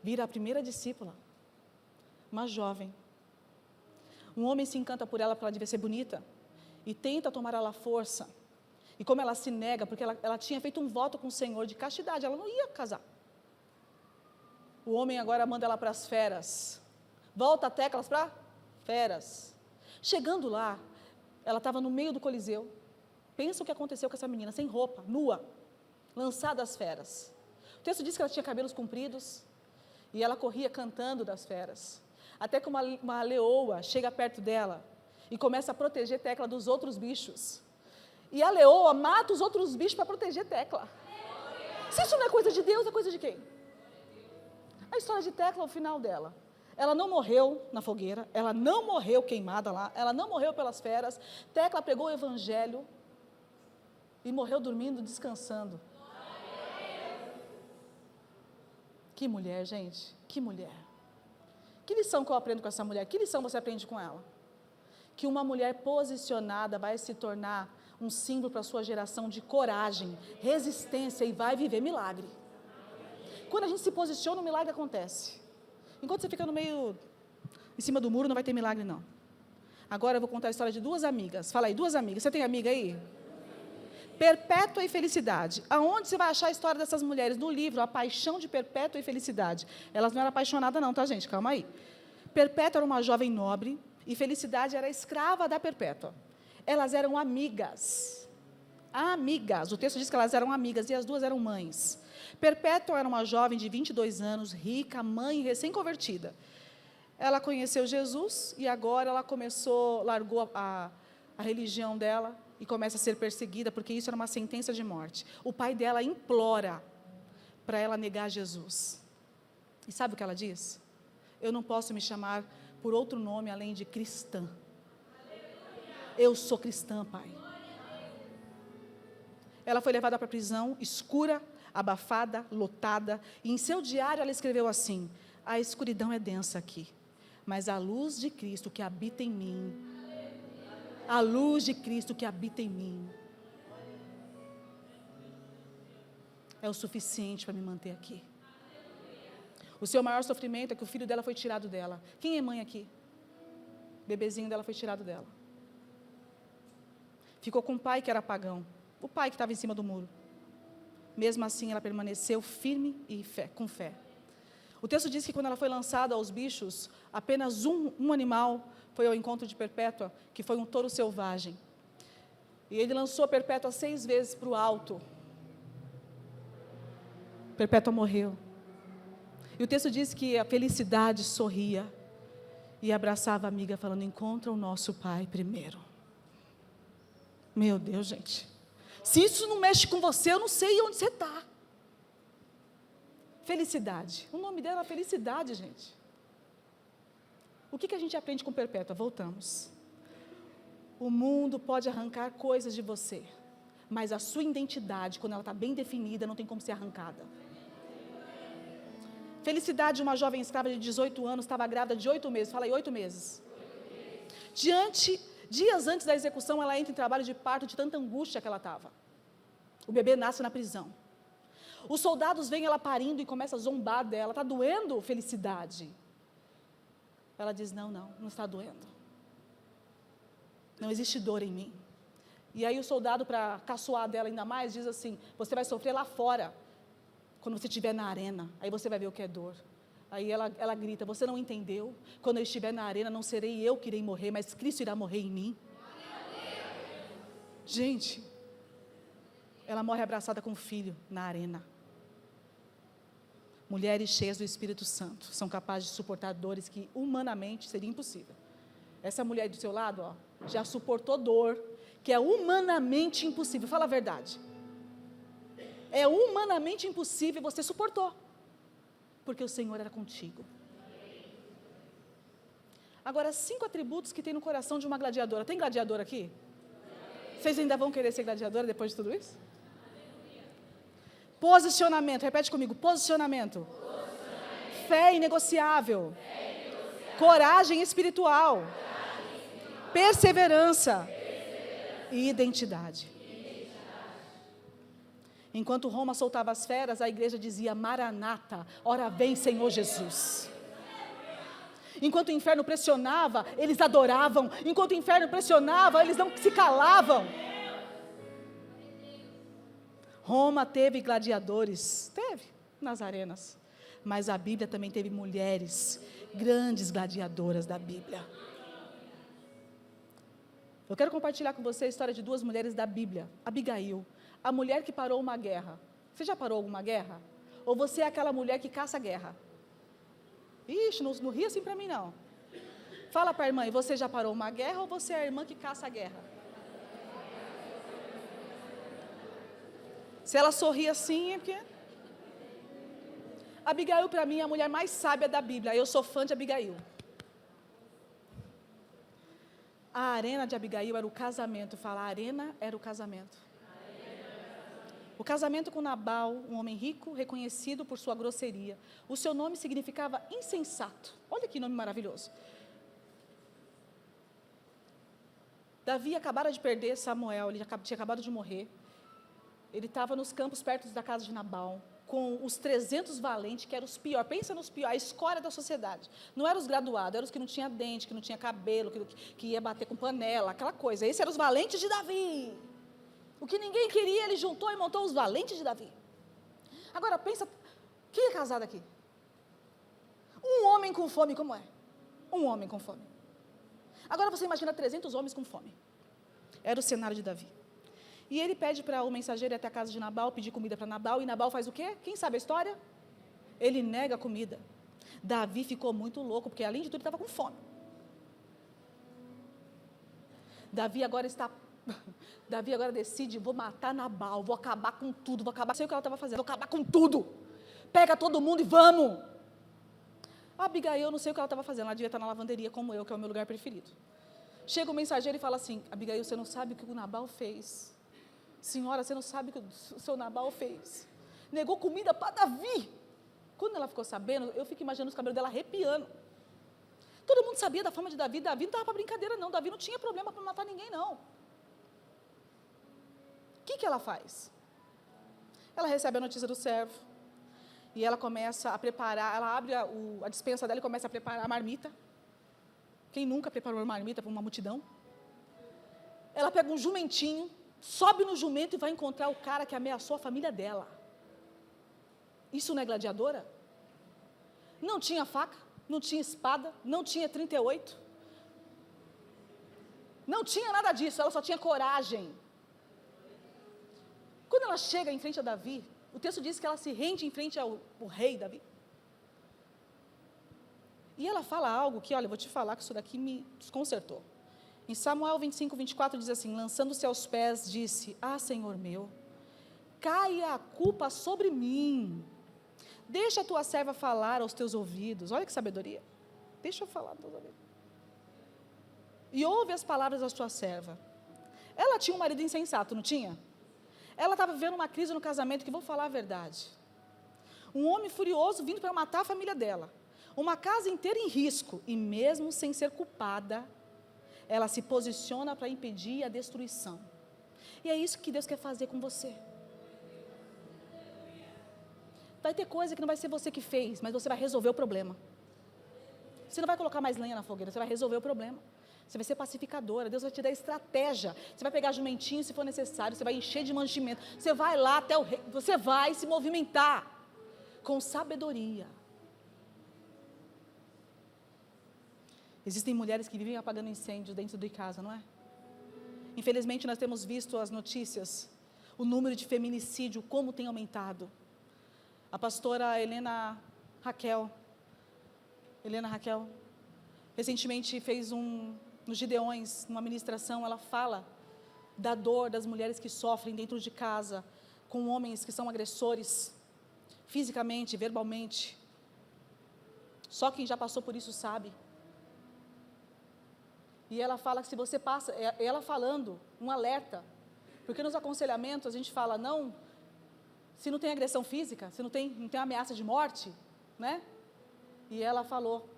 Vira a primeira discípula. Uma jovem. Um homem se encanta por ela, porque ela devia ser bonita. E tenta tomar ela à força. E como ela se nega, porque ela tinha feito um voto com o Senhor de castidade, ela não ia casar. O homem agora manda ela para as feras. Volta a Teclas para feras. Chegando lá, ela estava no meio do Coliseu. Pensa o que aconteceu com essa menina, sem roupa, nua, lançada às feras. O texto diz que ela tinha cabelos compridos e ela corria cantando das feras. Até que uma leoa chega perto dela e começa a proteger Tecla dos outros bichos. E a leoa mata os outros bichos para proteger Tecla. Se isso não é coisa de Deus, é coisa de quem? A história de Tecla, o final dela. Ela não morreu na fogueira, ela não morreu queimada lá, ela não morreu pelas feras. Tecla pregou o evangelho e morreu dormindo, descansando. Que mulher, gente, que mulher. Que lição que eu aprendo com essa mulher? Que lição você aprende com ela? Que uma mulher posicionada vai se tornar um símbolo para a sua geração de coragem, resistência e vai viver milagre. Quando a gente se posiciona, o milagre acontece. Enquanto você fica no meio, em cima do muro, não vai ter milagre, não. Agora eu vou contar a história de duas amigas. Fala aí, duas amigas. Você tem amiga aí? Perpétua e Felicidade. Aonde você vai achar a história dessas mulheres? No livro, A Paixão de Perpétua e Felicidade. Elas não eram apaixonadas não, tá, gente? Calma aí. Perpétua era uma jovem nobre e Felicidade era escrava da Perpétua. Elas eram amigas. Amigas. O texto diz que elas eram amigas e as duas eram mães. Perpétua era uma jovem de 22 anos, rica, mãe recém-convertida. Ela conheceu Jesus e agora ela largou a religião dela e começa a ser perseguida, porque isso era uma sentença de morte. O pai dela implora para ela negar Jesus. E sabe o que ela diz? Eu não posso me chamar por outro nome além de cristã. Eu sou cristã, pai. Ela foi levada para a prisão escura, abafada, lotada, e em seu diário ela escreveu assim: a escuridão é densa aqui, mas a luz de Cristo que habita em mim, a luz de Cristo que habita em mim, é o suficiente para me manter aqui. O seu maior sofrimento é que o filho dela foi tirado dela. Quem é mãe aqui? O bebezinho dela foi tirado dela. Ficou com o pai que era pagão, o pai que estava em cima do muro. Mesmo assim, ela permaneceu firme e com fé. O texto diz que quando ela foi lançada aos bichos, apenas um animal foi ao encontro de Perpétua, que foi um touro selvagem. E ele lançou Perpétua 6 vezes para o alto. Perpétua morreu. E o texto diz que a Felicidade sorria e abraçava a amiga, falando: encontra o nosso pai primeiro. Meu Deus, gente. Se isso não mexe com você, eu não sei onde você está. Felicidade. O nome dela é Felicidade, gente. O que a gente aprende com Perpétua? Voltamos. O mundo pode arrancar coisas de você, mas a sua identidade, quando ela está bem definida, não tem como ser arrancada. Felicidade, uma jovem escrava de 18 anos, estava grávida de 8 meses. Fala aí, 8 meses. Dias antes da execução, ela entra em trabalho de parto, de tanta angústia que ela estava. O bebê nasce na prisão. Os soldados veem ela parindo e começam a zombar dela. Está doendo, Felicidade? Ela diz: não está doendo. Não existe dor em mim. E aí o soldado, para caçoar dela ainda mais, diz assim: você vai sofrer lá fora, quando você estiver na arena, aí você vai ver o que é dor. Aí ela grita: você não entendeu? Quando eu estiver na arena, não serei eu que irei morrer, mas Cristo irá morrer em mim. Gente, ela morre abraçada com o filho na arena. Mulheres cheias do Espírito Santo são capazes de suportar dores que humanamente seria impossível. Essa mulher do seu lado, ó, já suportou dor que é humanamente impossível. Fala a verdade. É humanamente impossível, você suportou, porque o Senhor era contigo. Agora, 5 atributos que tem no coração de uma gladiadora. Tem gladiadora aqui? Vocês ainda vão querer ser gladiadora depois de tudo isso? Posicionamento, repete comigo: posicionamento. Fé inegociável. Coragem espiritual. Perseverança. E identidade. Enquanto Roma soltava as feras, a igreja dizia: Maranata, ora vem Senhor Jesus. Enquanto o inferno pressionava, eles adoravam. Enquanto o inferno pressionava, eles não se calavam. Roma teve gladiadores, teve nas arenas, mas a Bíblia também teve mulheres, grandes gladiadoras da Bíblia. Eu quero compartilhar com você a história de 2 mulheres da Bíblia. Abigail, a mulher que parou uma guerra. Você já parou alguma guerra? Ou você é aquela mulher que caça a guerra? Ixi, não ri assim para mim não. Fala para a irmã: você já parou uma guerra ou você é a irmã que caça a guerra? Se ela sorri assim é porque Abigail, para mim, é a mulher mais sábia da Bíblia. Eu sou fã de Abigail. A arena de Abigail era o casamento. Fala, a arena era o casamento. O casamento com Nabal, um homem rico, reconhecido por sua grosseria. O seu nome significava insensato. Olha que nome maravilhoso. Davi acabara de perder Samuel, ele tinha acabado de morrer. Ele estava nos campos perto da casa de Nabal, com os 300 valentes, que eram os piores. Pensa nos piores, a escória da sociedade. Não eram os graduados, eram os que não tinham dente, que não tinham cabelo, que ia bater com panela, aquela coisa. Esses eram os valentes de Davi. O que ninguém queria, ele juntou e montou os valentes de Davi. Agora, pensa, quem é casado aqui? Um homem com fome, como é? Um homem com fome. Agora você imagina 300 homens com fome. Era o cenário de Davi. E ele pede para o mensageiro ir até a casa de Nabal, pedir comida para Nabal, e Nabal faz o quê? Quem sabe a história? Ele nega a comida. Davi ficou muito louco, porque além de tudo ele estava com fome. Davi agora decide, vou matar Nabal, vou acabar com tudo, sei o que ela estava fazendo, vou acabar com tudo. Pega todo mundo e vamos. A Abigail, eu não sei o que ela estava fazendo, ela devia estar na lavanderia como eu, que é o meu lugar preferido. Chega o mensageiro e fala assim, Abigail, você não sabe o que o Nabal fez. Senhora, você não sabe o que o seu Nabal fez. Negou comida para Davi. Quando ela ficou sabendo, eu fico imaginando os cabelos dela arrepiando. Todo mundo sabia da fama de Davi. Davi não estava para brincadeira, não. Davi não tinha problema para matar ninguém, não. O que ela faz? Ela recebe a notícia do servo. E ela começa a preparar, ela abre a despensa dela e começa a preparar a marmita. Quem nunca preparou uma marmita para uma multidão? Ela pega um jumentinho, sobe no jumento e vai encontrar o cara que ameaçou a família dela. Isso não é gladiadora? Não tinha faca, não tinha espada, não tinha 38. Não tinha nada disso, ela só tinha coragem. Quando ela chega em frente a Davi, o texto diz que ela se rende em frente ao rei Davi. E ela fala algo que, olha, eu vou te falar que isso daqui me desconcertou. Em Samuel 25, 24 diz assim, lançando-se aos pés, disse, Senhor meu, caia a culpa sobre mim. Deixa a tua serva falar aos teus ouvidos. Olha que sabedoria. Deixa eu falar aos teus ouvidos. E ouve as palavras da tua serva. Ela tinha um marido insensato, não tinha? Ela estava vivendo uma crise no casamento, que vou falar a verdade. Um homem furioso vindo para matar a família dela. Uma casa inteira em risco. E mesmo sem ser culpada, ela se posiciona para impedir a destruição. E é isso que Deus quer fazer com você. Vai ter coisa que não vai ser você que fez, mas você vai resolver o problema. Você não vai colocar mais lenha na fogueira, você vai resolver o problema. Você vai ser pacificadora, Deus vai te dar estratégia. Você vai pegar jumentinho se for necessário, você vai encher de mantimento. Você vai lá até o rei, você vai se movimentar com sabedoria. Existem mulheres que vivem apagando incêndios dentro de casa, não é? Infelizmente, nós temos visto as notícias, o número de feminicídio, como tem aumentado. A pastora Helena Raquel, recentemente fez nos Gideões, numa ministração, ela fala da dor das mulheres que sofrem dentro de casa, com homens que são agressores, fisicamente, verbalmente. Só quem já passou por isso sabe. E ela fala que se você passa, ela falando, um alerta, porque nos aconselhamentos a gente fala, não, se não tem agressão física, se não tem ameaça de morte, né? E ela falou,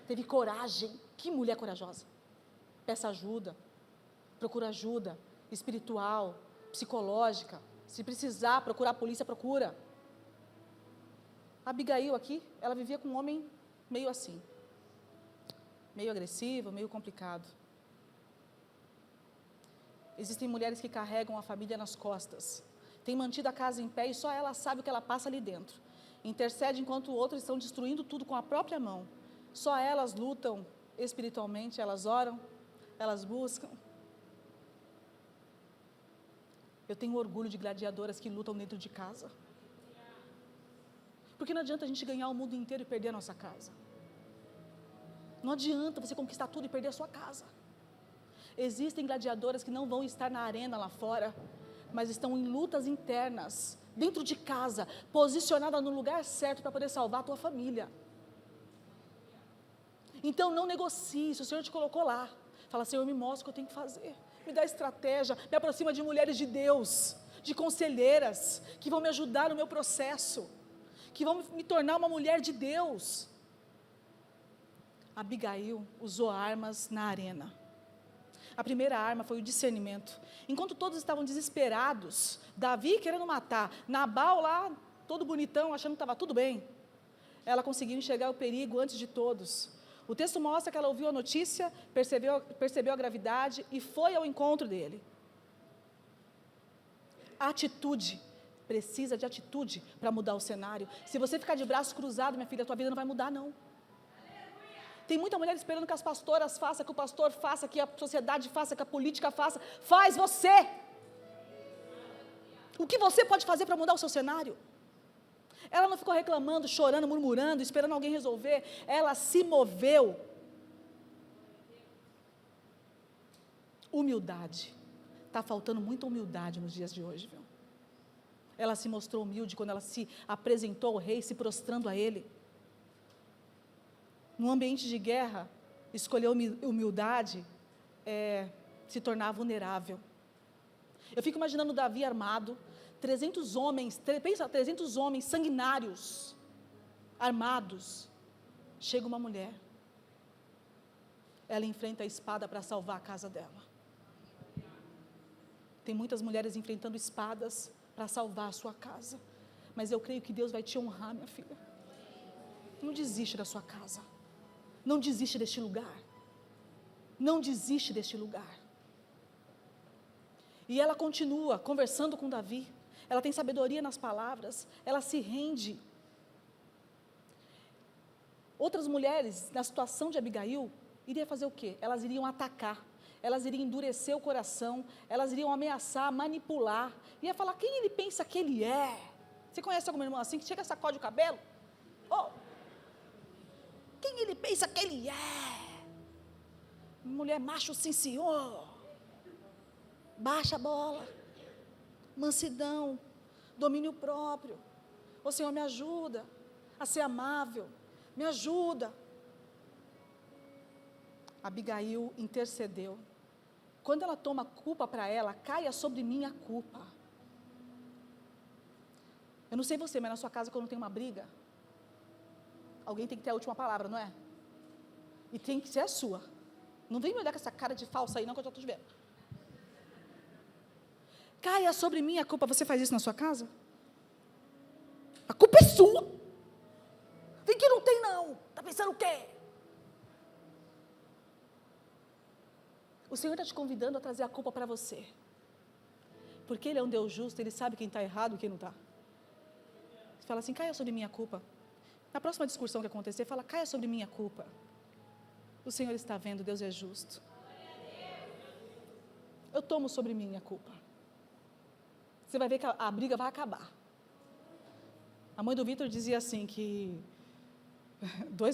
teve coragem, que mulher corajosa. Peça ajuda, procura ajuda espiritual, psicológica, se precisar procurar a polícia, procura. A Abigail aqui, ela vivia com um homem meio assim, meio agressivo, meio complicado. Existem mulheres que carregam a família nas costas, têm mantido a casa em pé e só ela sabe o que ela passa ali dentro. Intercede enquanto outros estão destruindo tudo com a própria mão. Só elas lutam espiritualmente, elas oram, elas buscam. Eu tenho orgulho de gladiadoras que lutam dentro de casa. Porque não adianta a gente ganhar o mundo inteiro e perder a nossa casa. Não adianta você conquistar tudo e perder a sua casa. Existem gladiadoras que não vão estar na arena lá fora, mas estão em lutas internas, dentro de casa, posicionada no lugar certo para poder salvar a tua família. Então não negocie, se o Senhor te colocou lá, fala, Senhor, me mostra o que eu tenho que fazer, me dá estratégia, me aproxima de mulheres de Deus, de conselheiras, que vão me ajudar no meu processo, que vão me tornar uma mulher de Deus. Abigail usou armas na arena. A primeira arma foi o discernimento. Enquanto todos estavam desesperados, Davi querendo matar, Nabal lá, todo bonitão, achando que estava tudo bem, ela conseguiu enxergar o perigo antes de todos. O texto mostra que ela ouviu a notícia, percebeu a gravidade e foi ao encontro dele. A atitude, precisa de atitude para mudar o cenário. Se você ficar de braços cruzados, minha filha, a tua vida não vai mudar, não. Tem muita mulher esperando que as pastoras façam, que o pastor faça, que a sociedade faça, que a política faça. Faz você! O que você pode fazer para mudar o seu cenário? Ela não ficou reclamando, chorando, murmurando, esperando alguém resolver. Ela se moveu. Humildade. Está faltando muita humildade nos dias de hoje, viu? Ela se mostrou humilde quando ela se apresentou ao rei, se prostrando a ele. No ambiente de guerra, escolher humildade se tornar vulnerável. Eu fico imaginando Davi armado, 300 homens, pensa, 300 homens sanguinários, armados. Chega uma mulher, ela enfrenta a espada para salvar a casa dela. Tem muitas mulheres enfrentando espadas para salvar a sua casa, mas eu creio que Deus vai te honrar, minha filha. Não desiste da sua casa. Não desiste deste lugar. Não desiste deste lugar. E ela continua conversando com Davi. Ela tem sabedoria nas palavras. Ela se rende. Outras mulheres, na situação de Abigail, iriam fazer o quê? Elas iriam atacar. Elas iriam endurecer o coração. Elas iriam ameaçar, manipular. Ia falar, quem ele pensa que ele é? Você conhece alguma irmã assim, que chega e sacode o cabelo? Quem ele pensa que ele é? Mulher macho, sim senhor. Baixa a bola. Mansidão. Domínio próprio. Ô Senhor, me ajuda a ser amável. Me ajuda. Abigail intercedeu. Quando ela toma culpa para ela, caia sobre mim a culpa. Eu não sei você, mas na sua casa, quando tem uma briga, alguém tem que ter a última palavra, não é? E tem que ser a sua. Não vem me olhar com essa cara de falsa aí, não, que eu já estou te vendo. Caia sobre mim a culpa. Você faz isso na sua casa? A culpa é sua. Vem que não tem, não. Está pensando o quê? O Senhor está te convidando a trazer a culpa para você. Porque Ele é um Deus justo, Ele sabe quem está errado e quem não está. Você fala assim, caia sobre mim a culpa. Na próxima discussão que acontecer, fala, caia sobre mim a culpa. O Senhor está vendo, Deus é justo. Eu tomo sobre mim a culpa. Você vai ver que a briga vai acabar. A mãe do Vitor dizia assim que...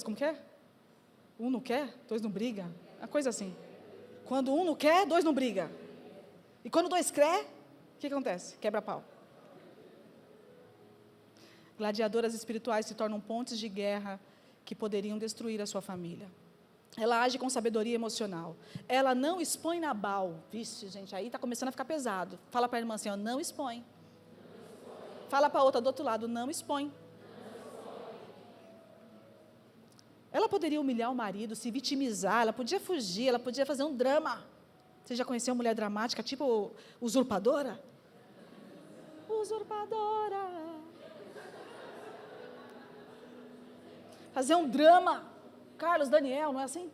como que é? Um não quer, dois não briga. Uma coisa assim. Quando um não quer, dois não briga. E quando dois quer, o que acontece? Quebra pau. Gladiadoras espirituais se tornam pontes de guerra que poderiam destruir a sua família. Ela age com sabedoria emocional. Ela não expõe Nabal. Vixe, gente, aí está começando a ficar pesado. Fala para a irmã assim, ó, não expõe. Fala para a outra do outro lado, não expõe. Ela poderia humilhar o marido, se vitimizar, ela podia fugir, ela podia fazer um drama. Você já conheceu uma mulher dramática, tipo usurpadora? Usurpadora. Fazer um drama. Carlos, Daniel, não é assim?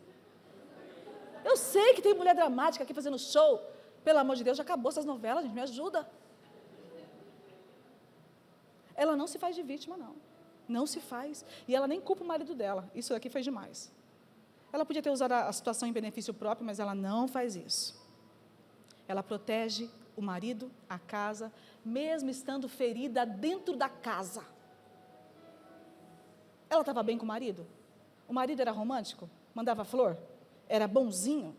Eu sei que tem mulher dramática aqui fazendo show. Pelo amor de Deus, já acabou essas novelas, gente, me ajuda. Ela não se faz de vítima, não. Não se faz. E ela nem culpa o marido dela. Isso aqui foi demais. Ela podia ter usado a situação em benefício próprio, mas ela não faz isso. Ela protege o marido, a casa, mesmo estando ferida dentro da casa. Ela estava bem com o marido? O marido era romântico? Mandava flor? Era bonzinho?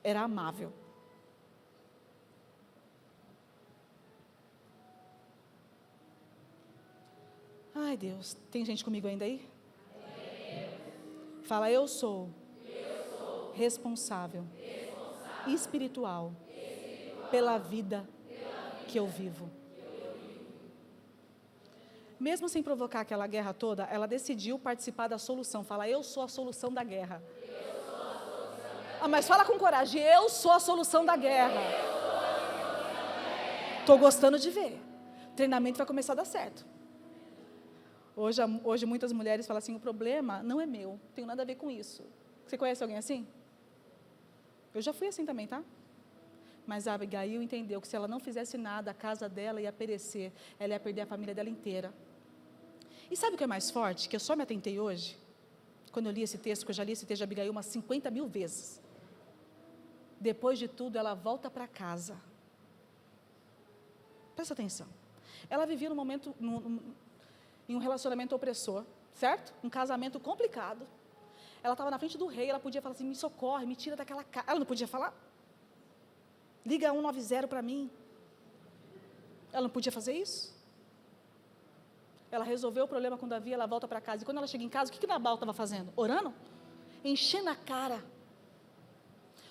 Era amável. Ai, Deus, tem gente comigo ainda aí? Fala, eu sou responsável, espiritual, pela vida que eu vivo. Mesmo sem provocar aquela guerra toda, ela decidiu participar da solução. Fala, eu sou a solução da guerra. Mas fala com coragem, eu sou a solução da guerra. Estou gostando de ver. O treinamento vai começar a dar certo. Hoje muitas mulheres falam assim, o problema não é meu, não tenho nada a ver com isso. Você conhece alguém assim? Eu já fui assim também, tá? Mas a Abigail entendeu que se ela não fizesse nada, a casa dela ia perecer, ela ia perder a família dela inteira. E sabe o que é mais forte? Que eu só me atentei hoje, quando eu li esse texto, que eu já li esse texto de Abigail umas 50 mil vezes. Depois de tudo, ela volta para casa. Presta atenção. Ela vivia num momento, em um relacionamento opressor, certo? Um casamento complicado. Ela estava na frente do rei, ela podia falar assim, me socorre, me tira daquela casa. Ela não podia falar? Liga 190 para mim. Ela não podia fazer isso? Ela resolveu o problema com Davi, ela volta para casa. E quando ela chega em casa, o que Nabal estava fazendo? Orando? Enchendo a cara.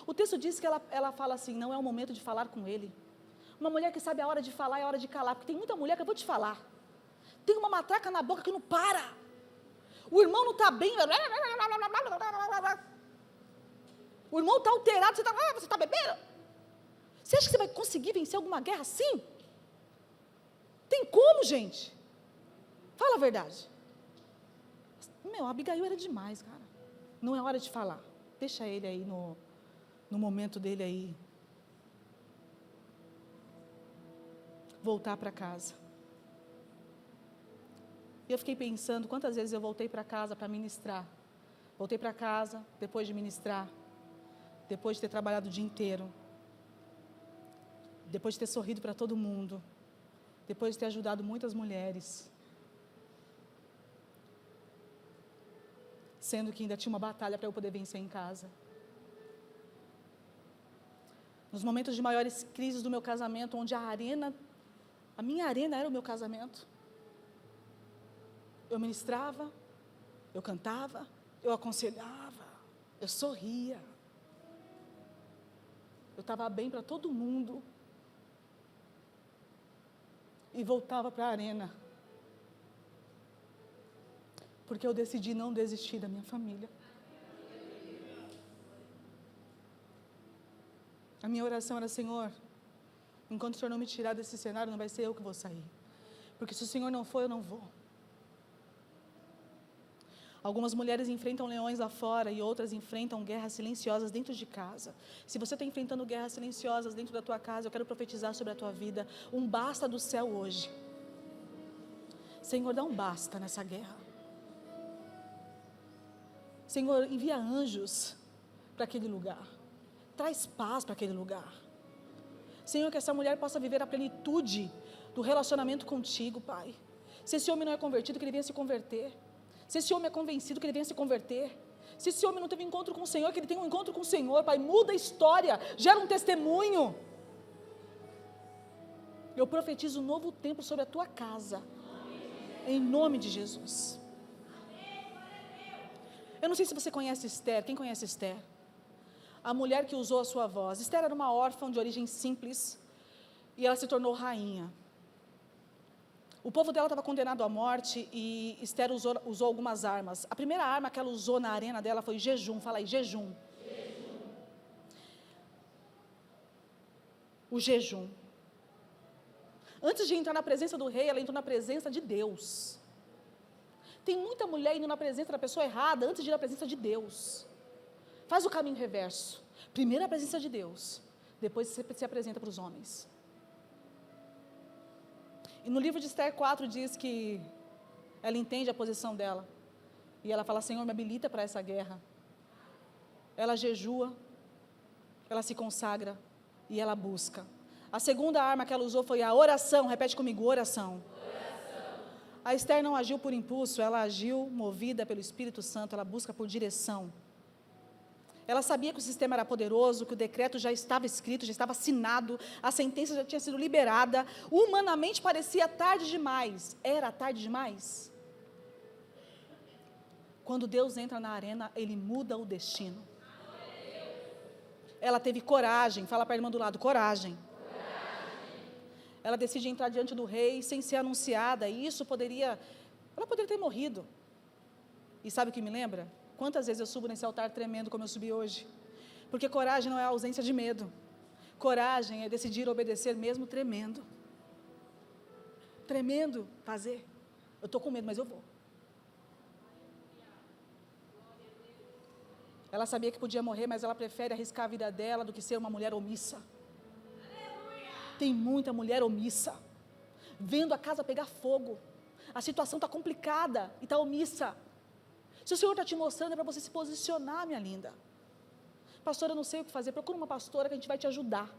O texto diz que ela fala assim, não é o momento de falar com ele. Uma mulher que sabe a hora de falar e a hora de calar. Porque tem muita mulher que eu vou te falar. Tem uma matraca na boca que não para. O irmão não está bem. O irmão está alterado. Você está bebendo? Você acha que você vai conseguir vencer alguma guerra assim? Tem como, gente? Fala a verdade. A Abigail era demais, cara. Não é hora de falar. Deixa ele aí no momento dele aí. Voltar para casa. E eu fiquei pensando quantas vezes eu voltei para casa para ministrar. Voltei para casa, depois de ministrar, depois de ter trabalhado o dia inteiro, depois de ter sorrido para todo mundo, depois de ter ajudado muitas mulheres, sendo que ainda tinha uma batalha para eu poder vencer em casa. Nos momentos de maiores crises do meu casamento, onde a minha arena era o meu casamento, eu ministrava, eu cantava, eu aconselhava, eu sorria. Eu estava bem para todo mundo. E voltava para a arena. Porque eu decidi não desistir da minha família. A minha oração era, Senhor, enquanto o Senhor não me tirar desse cenário, não vai ser eu que vou sair. Porque se o Senhor não for, eu não vou. Algumas mulheres enfrentam leões lá fora e outras enfrentam guerras silenciosas dentro de casa. Se você está enfrentando guerras silenciosas dentro da tua casa, eu quero profetizar sobre a tua vida um basta do céu hoje. Senhor, dá um basta nessa guerra. Senhor, envia anjos para aquele lugar. Traz paz para aquele lugar. Senhor, que essa mulher possa viver a plenitude do relacionamento contigo, Pai. Se esse homem não é convertido, que ele venha se converter. Se esse homem é convencido, que ele venha se converter. Se esse homem não teve um encontro com o Senhor, que ele tenha um encontro com o Senhor, Pai. Muda a história, gera um testemunho. Eu profetizo um novo tempo sobre a tua casa. Em nome de Jesus. Eu não sei se você conhece Esther. Quem conhece Esther? A mulher que usou a sua voz. Esther era uma órfã de origem simples. E ela se tornou rainha. O povo dela estava condenado à morte e Esther usou algumas armas. A primeira arma que ela usou na arena dela foi jejum. Fala aí, jejum. O jejum. Antes de entrar na presença do rei, ela entrou na presença de Deus. Tem muita mulher indo na presença da pessoa errada antes de ir na presença de Deus. Faz o caminho reverso. Primeiro a presença de Deus, depois você se apresenta para os homens. E no livro de Esther 4 diz que ela entende a posição dela. E ela fala, Senhor, me habilita para essa guerra. Ela jejua, ela se consagra e ela busca. A segunda arma que ela usou foi a oração. Repete comigo, oração. A Esther não agiu por impulso, ela agiu movida pelo Espírito Santo, ela busca por direção. Ela sabia que o sistema era poderoso, que o decreto já estava escrito, já estava assinado, a sentença já tinha sido liberada. Humanamente parecia tarde demais. Era tarde demais? Quando Deus entra na arena, Ele muda o destino. Ela teve coragem, fala para a irmã do lado, coragem. Ela decide entrar diante do rei sem ser anunciada, e isso ela poderia ter morrido. E sabe o que me lembra? Quantas vezes eu subo nesse altar tremendo como eu subi hoje? Porque coragem não é a ausência de medo. Coragem é decidir obedecer mesmo tremendo. Tremendo, fazer. Eu estou com medo, mas eu vou. Ela sabia que podia morrer, mas ela prefere arriscar a vida dela do que ser uma mulher omissa. Tem muita mulher omissa, vendo a casa pegar fogo. A situação está complicada e está omissa. Se o Senhor está te mostrando, é para você se posicionar, minha linda. Pastora, eu não sei o que fazer. Procura uma pastora que a gente vai te ajudar.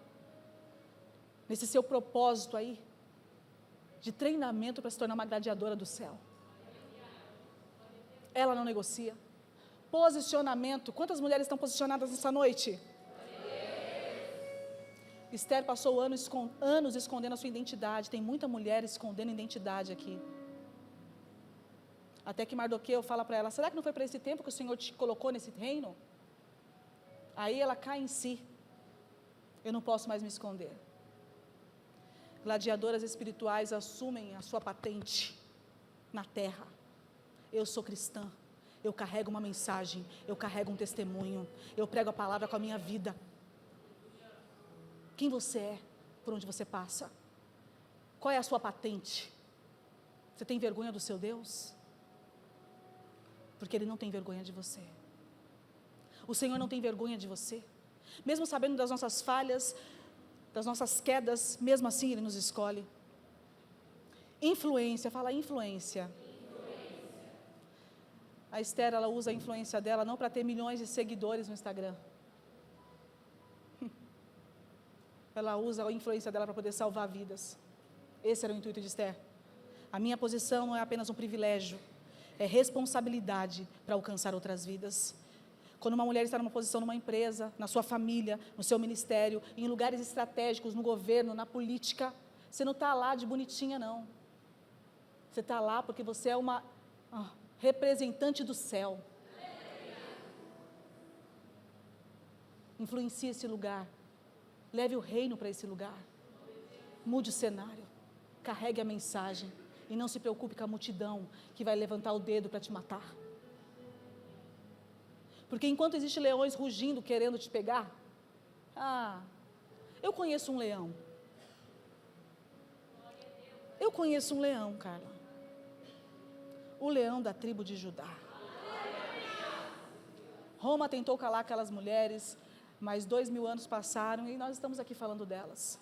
Nesse seu propósito aí, de treinamento para se tornar uma gladiadora do céu. Ela não negocia. Posicionamento. Quantas mulheres estão posicionadas nessa noite? Esther passou anos escondendo a sua identidade. Tem muita mulher escondendo identidade aqui. Até que Mardoqueu fala para ela, será que não foi para esse tempo que o Senhor te colocou nesse reino? Aí ela cai em si. Eu não posso mais me esconder. Gladiadoras espirituais assumem a sua patente na terra. Eu sou cristã. Eu carrego uma mensagem. Eu carrego um testemunho. Eu prego a palavra com a minha vida. Quem você é, por onde você passa? Qual é a sua patente? Você tem vergonha do seu Deus? Porque Ele não tem vergonha de você. O Senhor não tem vergonha de você. Mesmo sabendo das nossas falhas, das nossas quedas, mesmo assim Ele nos escolhe. Influência, fala influência. A Esther, ela usa a influência dela não para ter milhões de seguidores no Instagram. Ela usa a influência dela para poder salvar vidas. Esse era o intuito de Esther. A minha posição não é apenas um privilégio, é responsabilidade para alcançar outras vidas. Quando uma mulher está numa posição numa empresa, na sua família, no seu ministério, em lugares estratégicos, no governo, na política, você não está lá de bonitinha, não. Você está lá porque você é uma representante do céu. Influencie esse lugar. Leve o reino para esse lugar. Mude o cenário. Carregue a mensagem. E não se preocupe com a multidão que vai levantar o dedo para te matar. Porque enquanto existem leões rugindo, querendo te pegar, eu conheço um leão. Eu conheço um leão, Carla. O leão da tribo de Judá. Roma tentou calar aquelas mulheres, mas 2000 anos passaram e nós estamos aqui falando delas.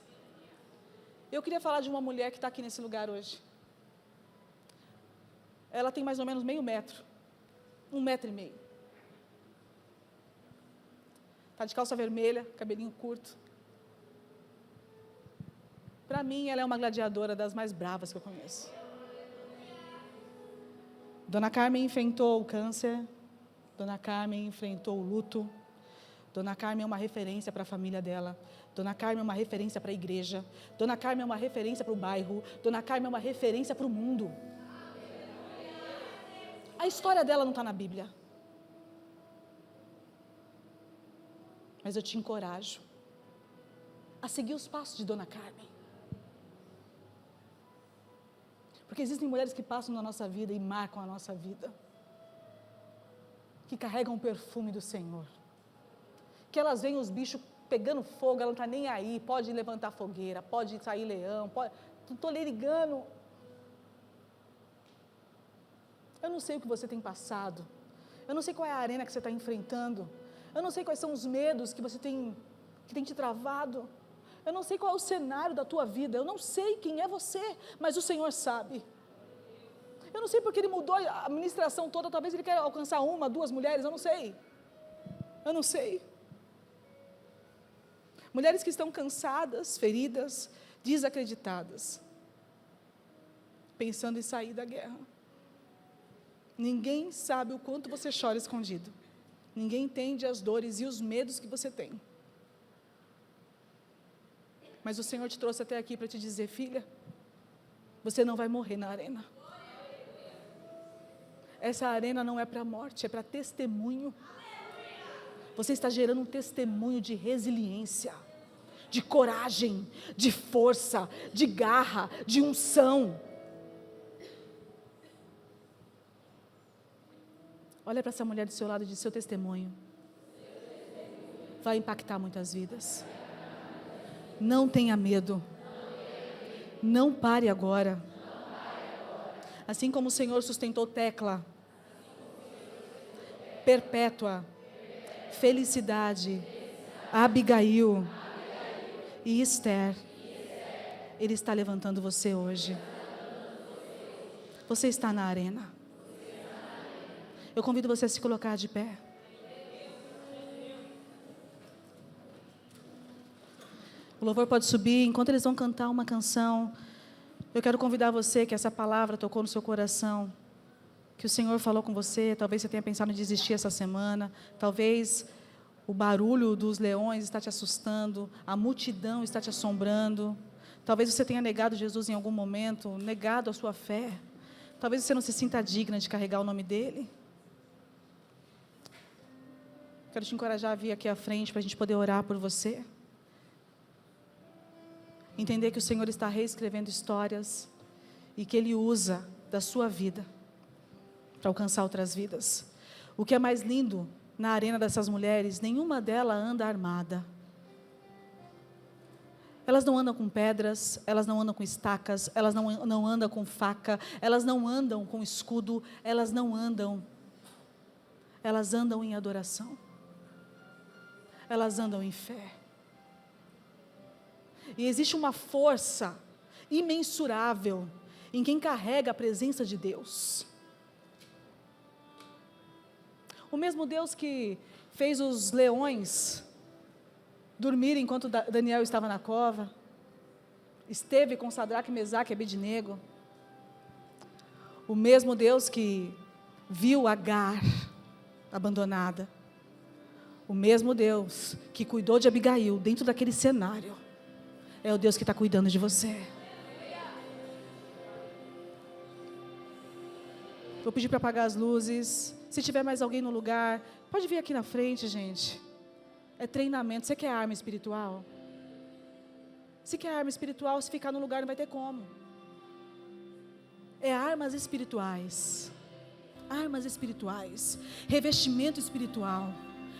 Eu queria falar de uma mulher que está aqui nesse lugar hoje. Ela tem mais ou menos meio metro, 1,5 metro. Está de calça vermelha, cabelinho curto. Para mim, ela é uma gladiadora das mais bravas que eu conheço. Dona Carmen enfrentou o câncer, Dona Carmen enfrentou o luto, Dona Carmen é uma referência para a família dela, Dona Carmen é uma referência para a igreja, Dona Carmen é uma referência para o bairro, Dona Carmen é uma referência para o mundo. A história dela não está na Bíblia. Mas eu te encorajo a seguir os passos de Dona Carmen. Porque existem mulheres que passam na nossa vida e marcam a nossa vida. Que carregam o perfume do Senhor. Que elas veem os bichos pegando fogo, ela não está nem aí, pode levantar fogueira, pode sair leão, não estou lhe ligando. Eu não sei o que você tem passado. Eu não sei qual é a arena que você está enfrentando. Eu não sei quais são os medos que você tem, que tem te travado. Eu não sei qual é o cenário da tua vida. Eu não sei quem é você, mas o Senhor sabe. Eu não sei porque Ele mudou a administração toda. Talvez Ele queira alcançar 1, 2 mulheres, eu não sei. Eu não sei. Mulheres que estão cansadas, feridas, desacreditadas, pensando em sair da guerra. Ninguém sabe o quanto você chora escondido. Ninguém entende as dores e os medos que você tem. Mas o Senhor te trouxe até aqui para te dizer, filha, você não vai morrer na arena. Essa arena não é para a morte, é para testemunho. Você está gerando um testemunho de resiliência, de coragem, de força, de garra, de unção. Olha para essa mulher do seu lado e diz: seu testemunho vai impactar muitas vidas. Não tenha medo. Não pare agora. Assim como o Senhor sustentou Tecla, Perpétua, Felicidade, Abigail e Esther, Ele está levantando você hoje. Você está na arena. Eu convido você a se colocar de pé. O louvor pode subir. Enquanto eles vão cantar uma canção, eu quero convidar você, que essa palavra tocou no seu coração, que o Senhor falou com você. Talvez você tenha pensado em desistir essa semana. Talvez o barulho dos leões está te assustando, a multidão está te assombrando. Talvez você tenha negado Jesus em algum momento, negado a sua fé. Talvez você não se sinta digna de carregar o nome dEle. Quero te encorajar a vir aqui à frente para a gente poder orar por você. Entender que o Senhor está reescrevendo histórias e que Ele usa da sua vida para alcançar outras vidas. O que é mais lindo na arena dessas mulheres, nenhuma delas anda armada. Elas não andam com pedras, elas não andam com estacas, elas não andam com faca, elas não andam com escudo, elas andam em adoração. Elas andam em fé. E existe uma força imensurável em quem carrega a presença de Deus. O mesmo Deus que fez os leões dormirem enquanto Daniel estava na cova, esteve com Sadraque, Mesaque e Abednego. O mesmo Deus que viu Agar abandonada. O mesmo Deus que cuidou de Abigail dentro daquele cenário, é o Deus que está cuidando de você. Vou pedir para apagar as luzes. Se tiver mais alguém no lugar, pode vir aqui na frente, gente. É treinamento. Você quer arma espiritual? Se quer arma espiritual, se ficar no lugar não vai ter como. É armas espirituais. Armas espirituais. Revestimento espiritual.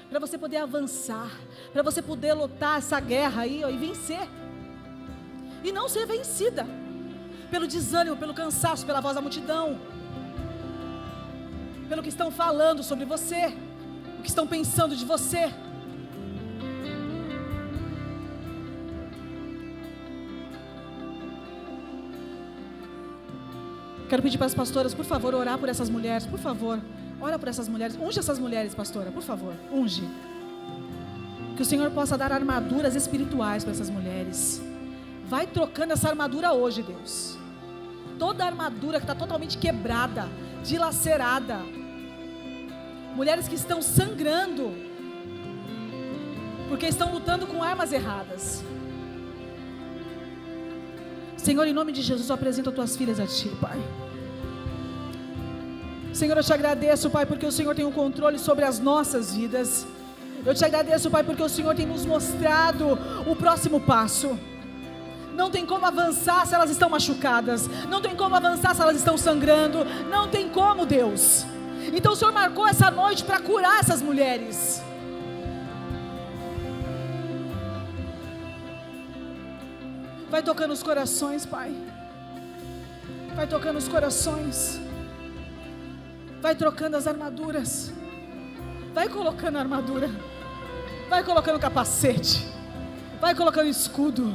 Para você poder avançar. Para você poder lutar essa guerra aí, ó, e vencer. E não ser vencida pelo desânimo, pelo cansaço, pela voz da multidão, pelo que estão falando sobre você, o que estão pensando de você. Quero pedir para as pastoras, por favor, orar por essas mulheres, por favor. Ora por essas mulheres, unge essas mulheres, pastora, por favor, unge. Que o Senhor possa dar armaduras espirituais para essas mulheres. Vai trocando essa armadura hoje, Deus. Toda a armadura que está totalmente quebrada, dilacerada. Mulheres que estão sangrando, porque estão lutando com armas erradas. Senhor, em nome de Jesus, eu apresento as tuas filhas a Ti, Pai. Senhor, eu te agradeço, Pai, porque o Senhor tem o controle sobre as nossas vidas. Eu te agradeço, Pai, porque o Senhor tem nos mostrado o próximo passo. Não tem como avançar se elas estão machucadas. Não tem como avançar se elas estão sangrando. Não tem como, Deus. Então o Senhor marcou essa noite para curar essas mulheres. Vai tocando os corações, Pai. Vai tocando os corações. Vai trocando as armaduras. Vai colocando a armadura. Vai colocando capacete. Vai colocando escudo.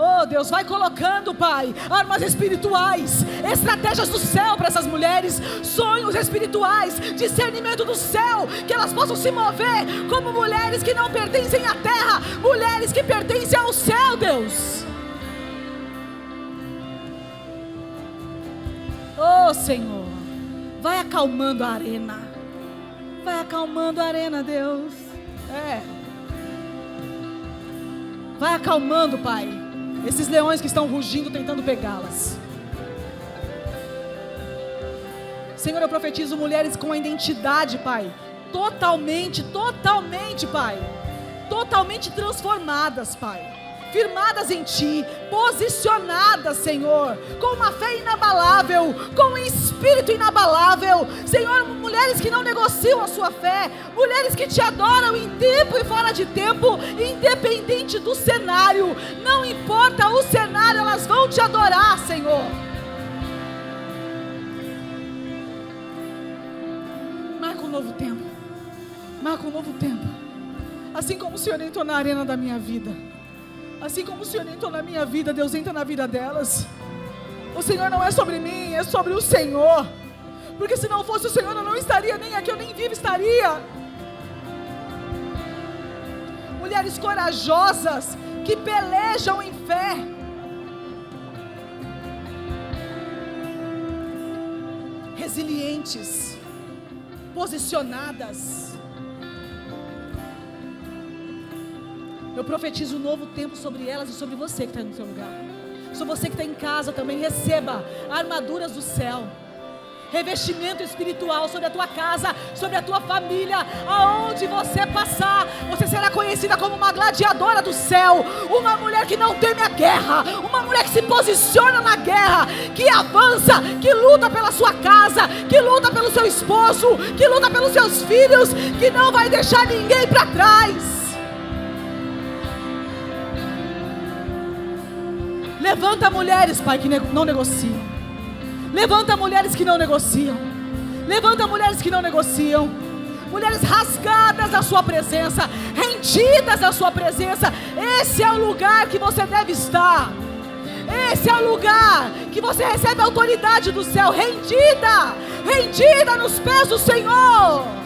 Oh Deus, vai colocando, Pai, armas espirituais, estratégias do céu para essas mulheres, sonhos espirituais, discernimento do céu, que elas possam se mover como mulheres que não pertencem à terra, mulheres que pertencem ao céu, Deus. Oh Senhor, vai acalmando a arena, vai acalmando a arena, Deus. Vai acalmando, Pai, esses leões que estão rugindo tentando pegá-las. Senhor, eu profetizo mulheres com a identidade, Pai, totalmente, Pai, totalmente transformadas, Pai, firmadas em Ti, posicionadas, Senhor, com uma fé inabalável, com um espírito inabalável, Senhor, mulheres que não negociam a sua fé, mulheres que Te adoram em tempo e fora de tempo, independente do cenário, não importa o cenário, elas vão Te adorar, Senhor. Marca um novo tempo, marca um novo tempo, assim como o Senhor entrou na arena da minha vida, assim como o Senhor entrou na minha vida, Deus entra na vida delas. O Senhor não é sobre mim, é sobre o Senhor. Porque se não fosse o Senhor, eu não estaria nem aqui, eu nem vivo estaria. Mulheres corajosas, que pelejam em fé. Resilientes, posicionadas. Eu profetizo um novo tempo sobre elas e sobre você que está no seu lugar. Sobre você que está em casa também, receba armaduras do céu, revestimento espiritual sobre a tua casa, sobre a tua família. Aonde você passar, você será conhecida como uma gladiadora do céu, uma mulher que não teme a guerra, uma mulher que se posiciona na guerra, que avança, que luta pela sua casa, que luta pelo seu esposo, que luta pelos seus filhos, que não vai deixar ninguém para trás. Levanta mulheres, Pai, que não negociam. Levanta mulheres que não negociam. Levanta mulheres que não negociam. Mulheres rasgadas da sua presença, rendidas da sua presença. Esse é o lugar que você deve estar. Esse é o lugar que você recebe a autoridade do céu, rendida, rendida nos pés do Senhor.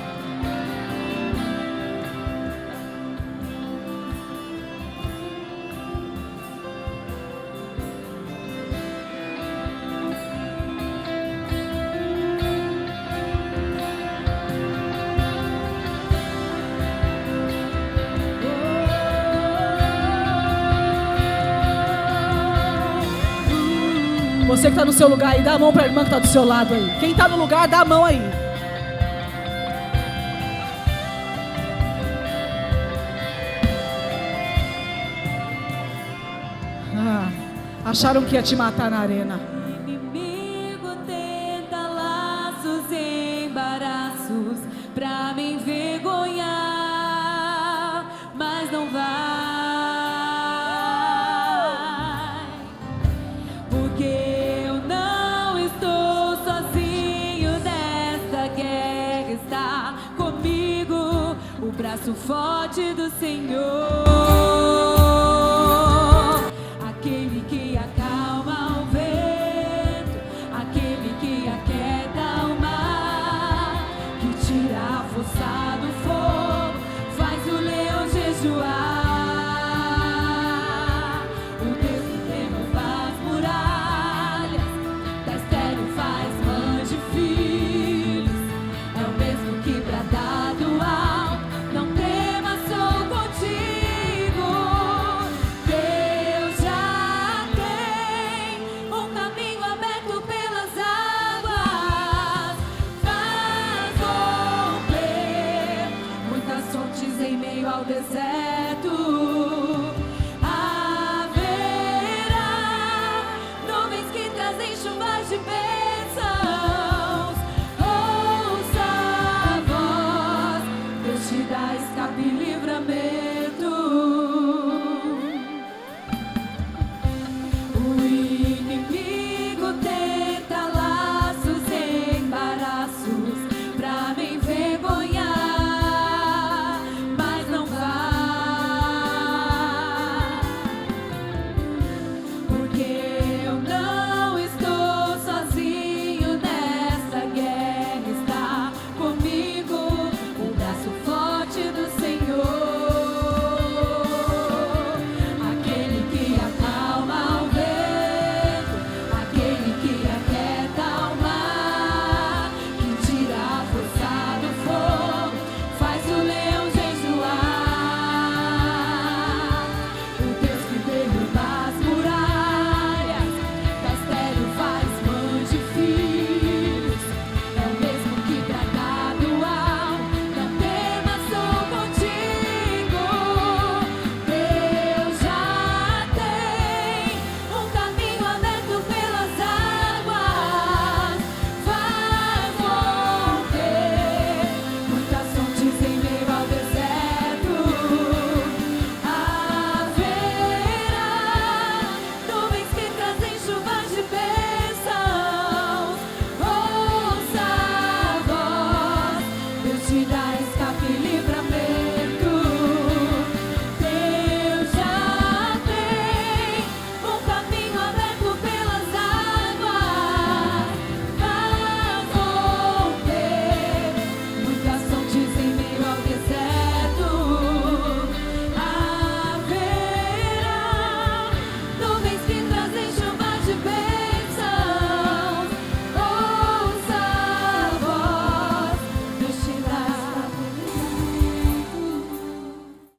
Você que está no seu lugar aí, dá a mão para a irmã que está do seu lado aí. Quem está no lugar, dá a mão aí. Acharam que ia te matar na arena. O inimigo tenta laços e embaraços pra me envergonhar, mas não vai, porque eu não estou sozinho nessa guerra, está comigo o braço forte do Senhor.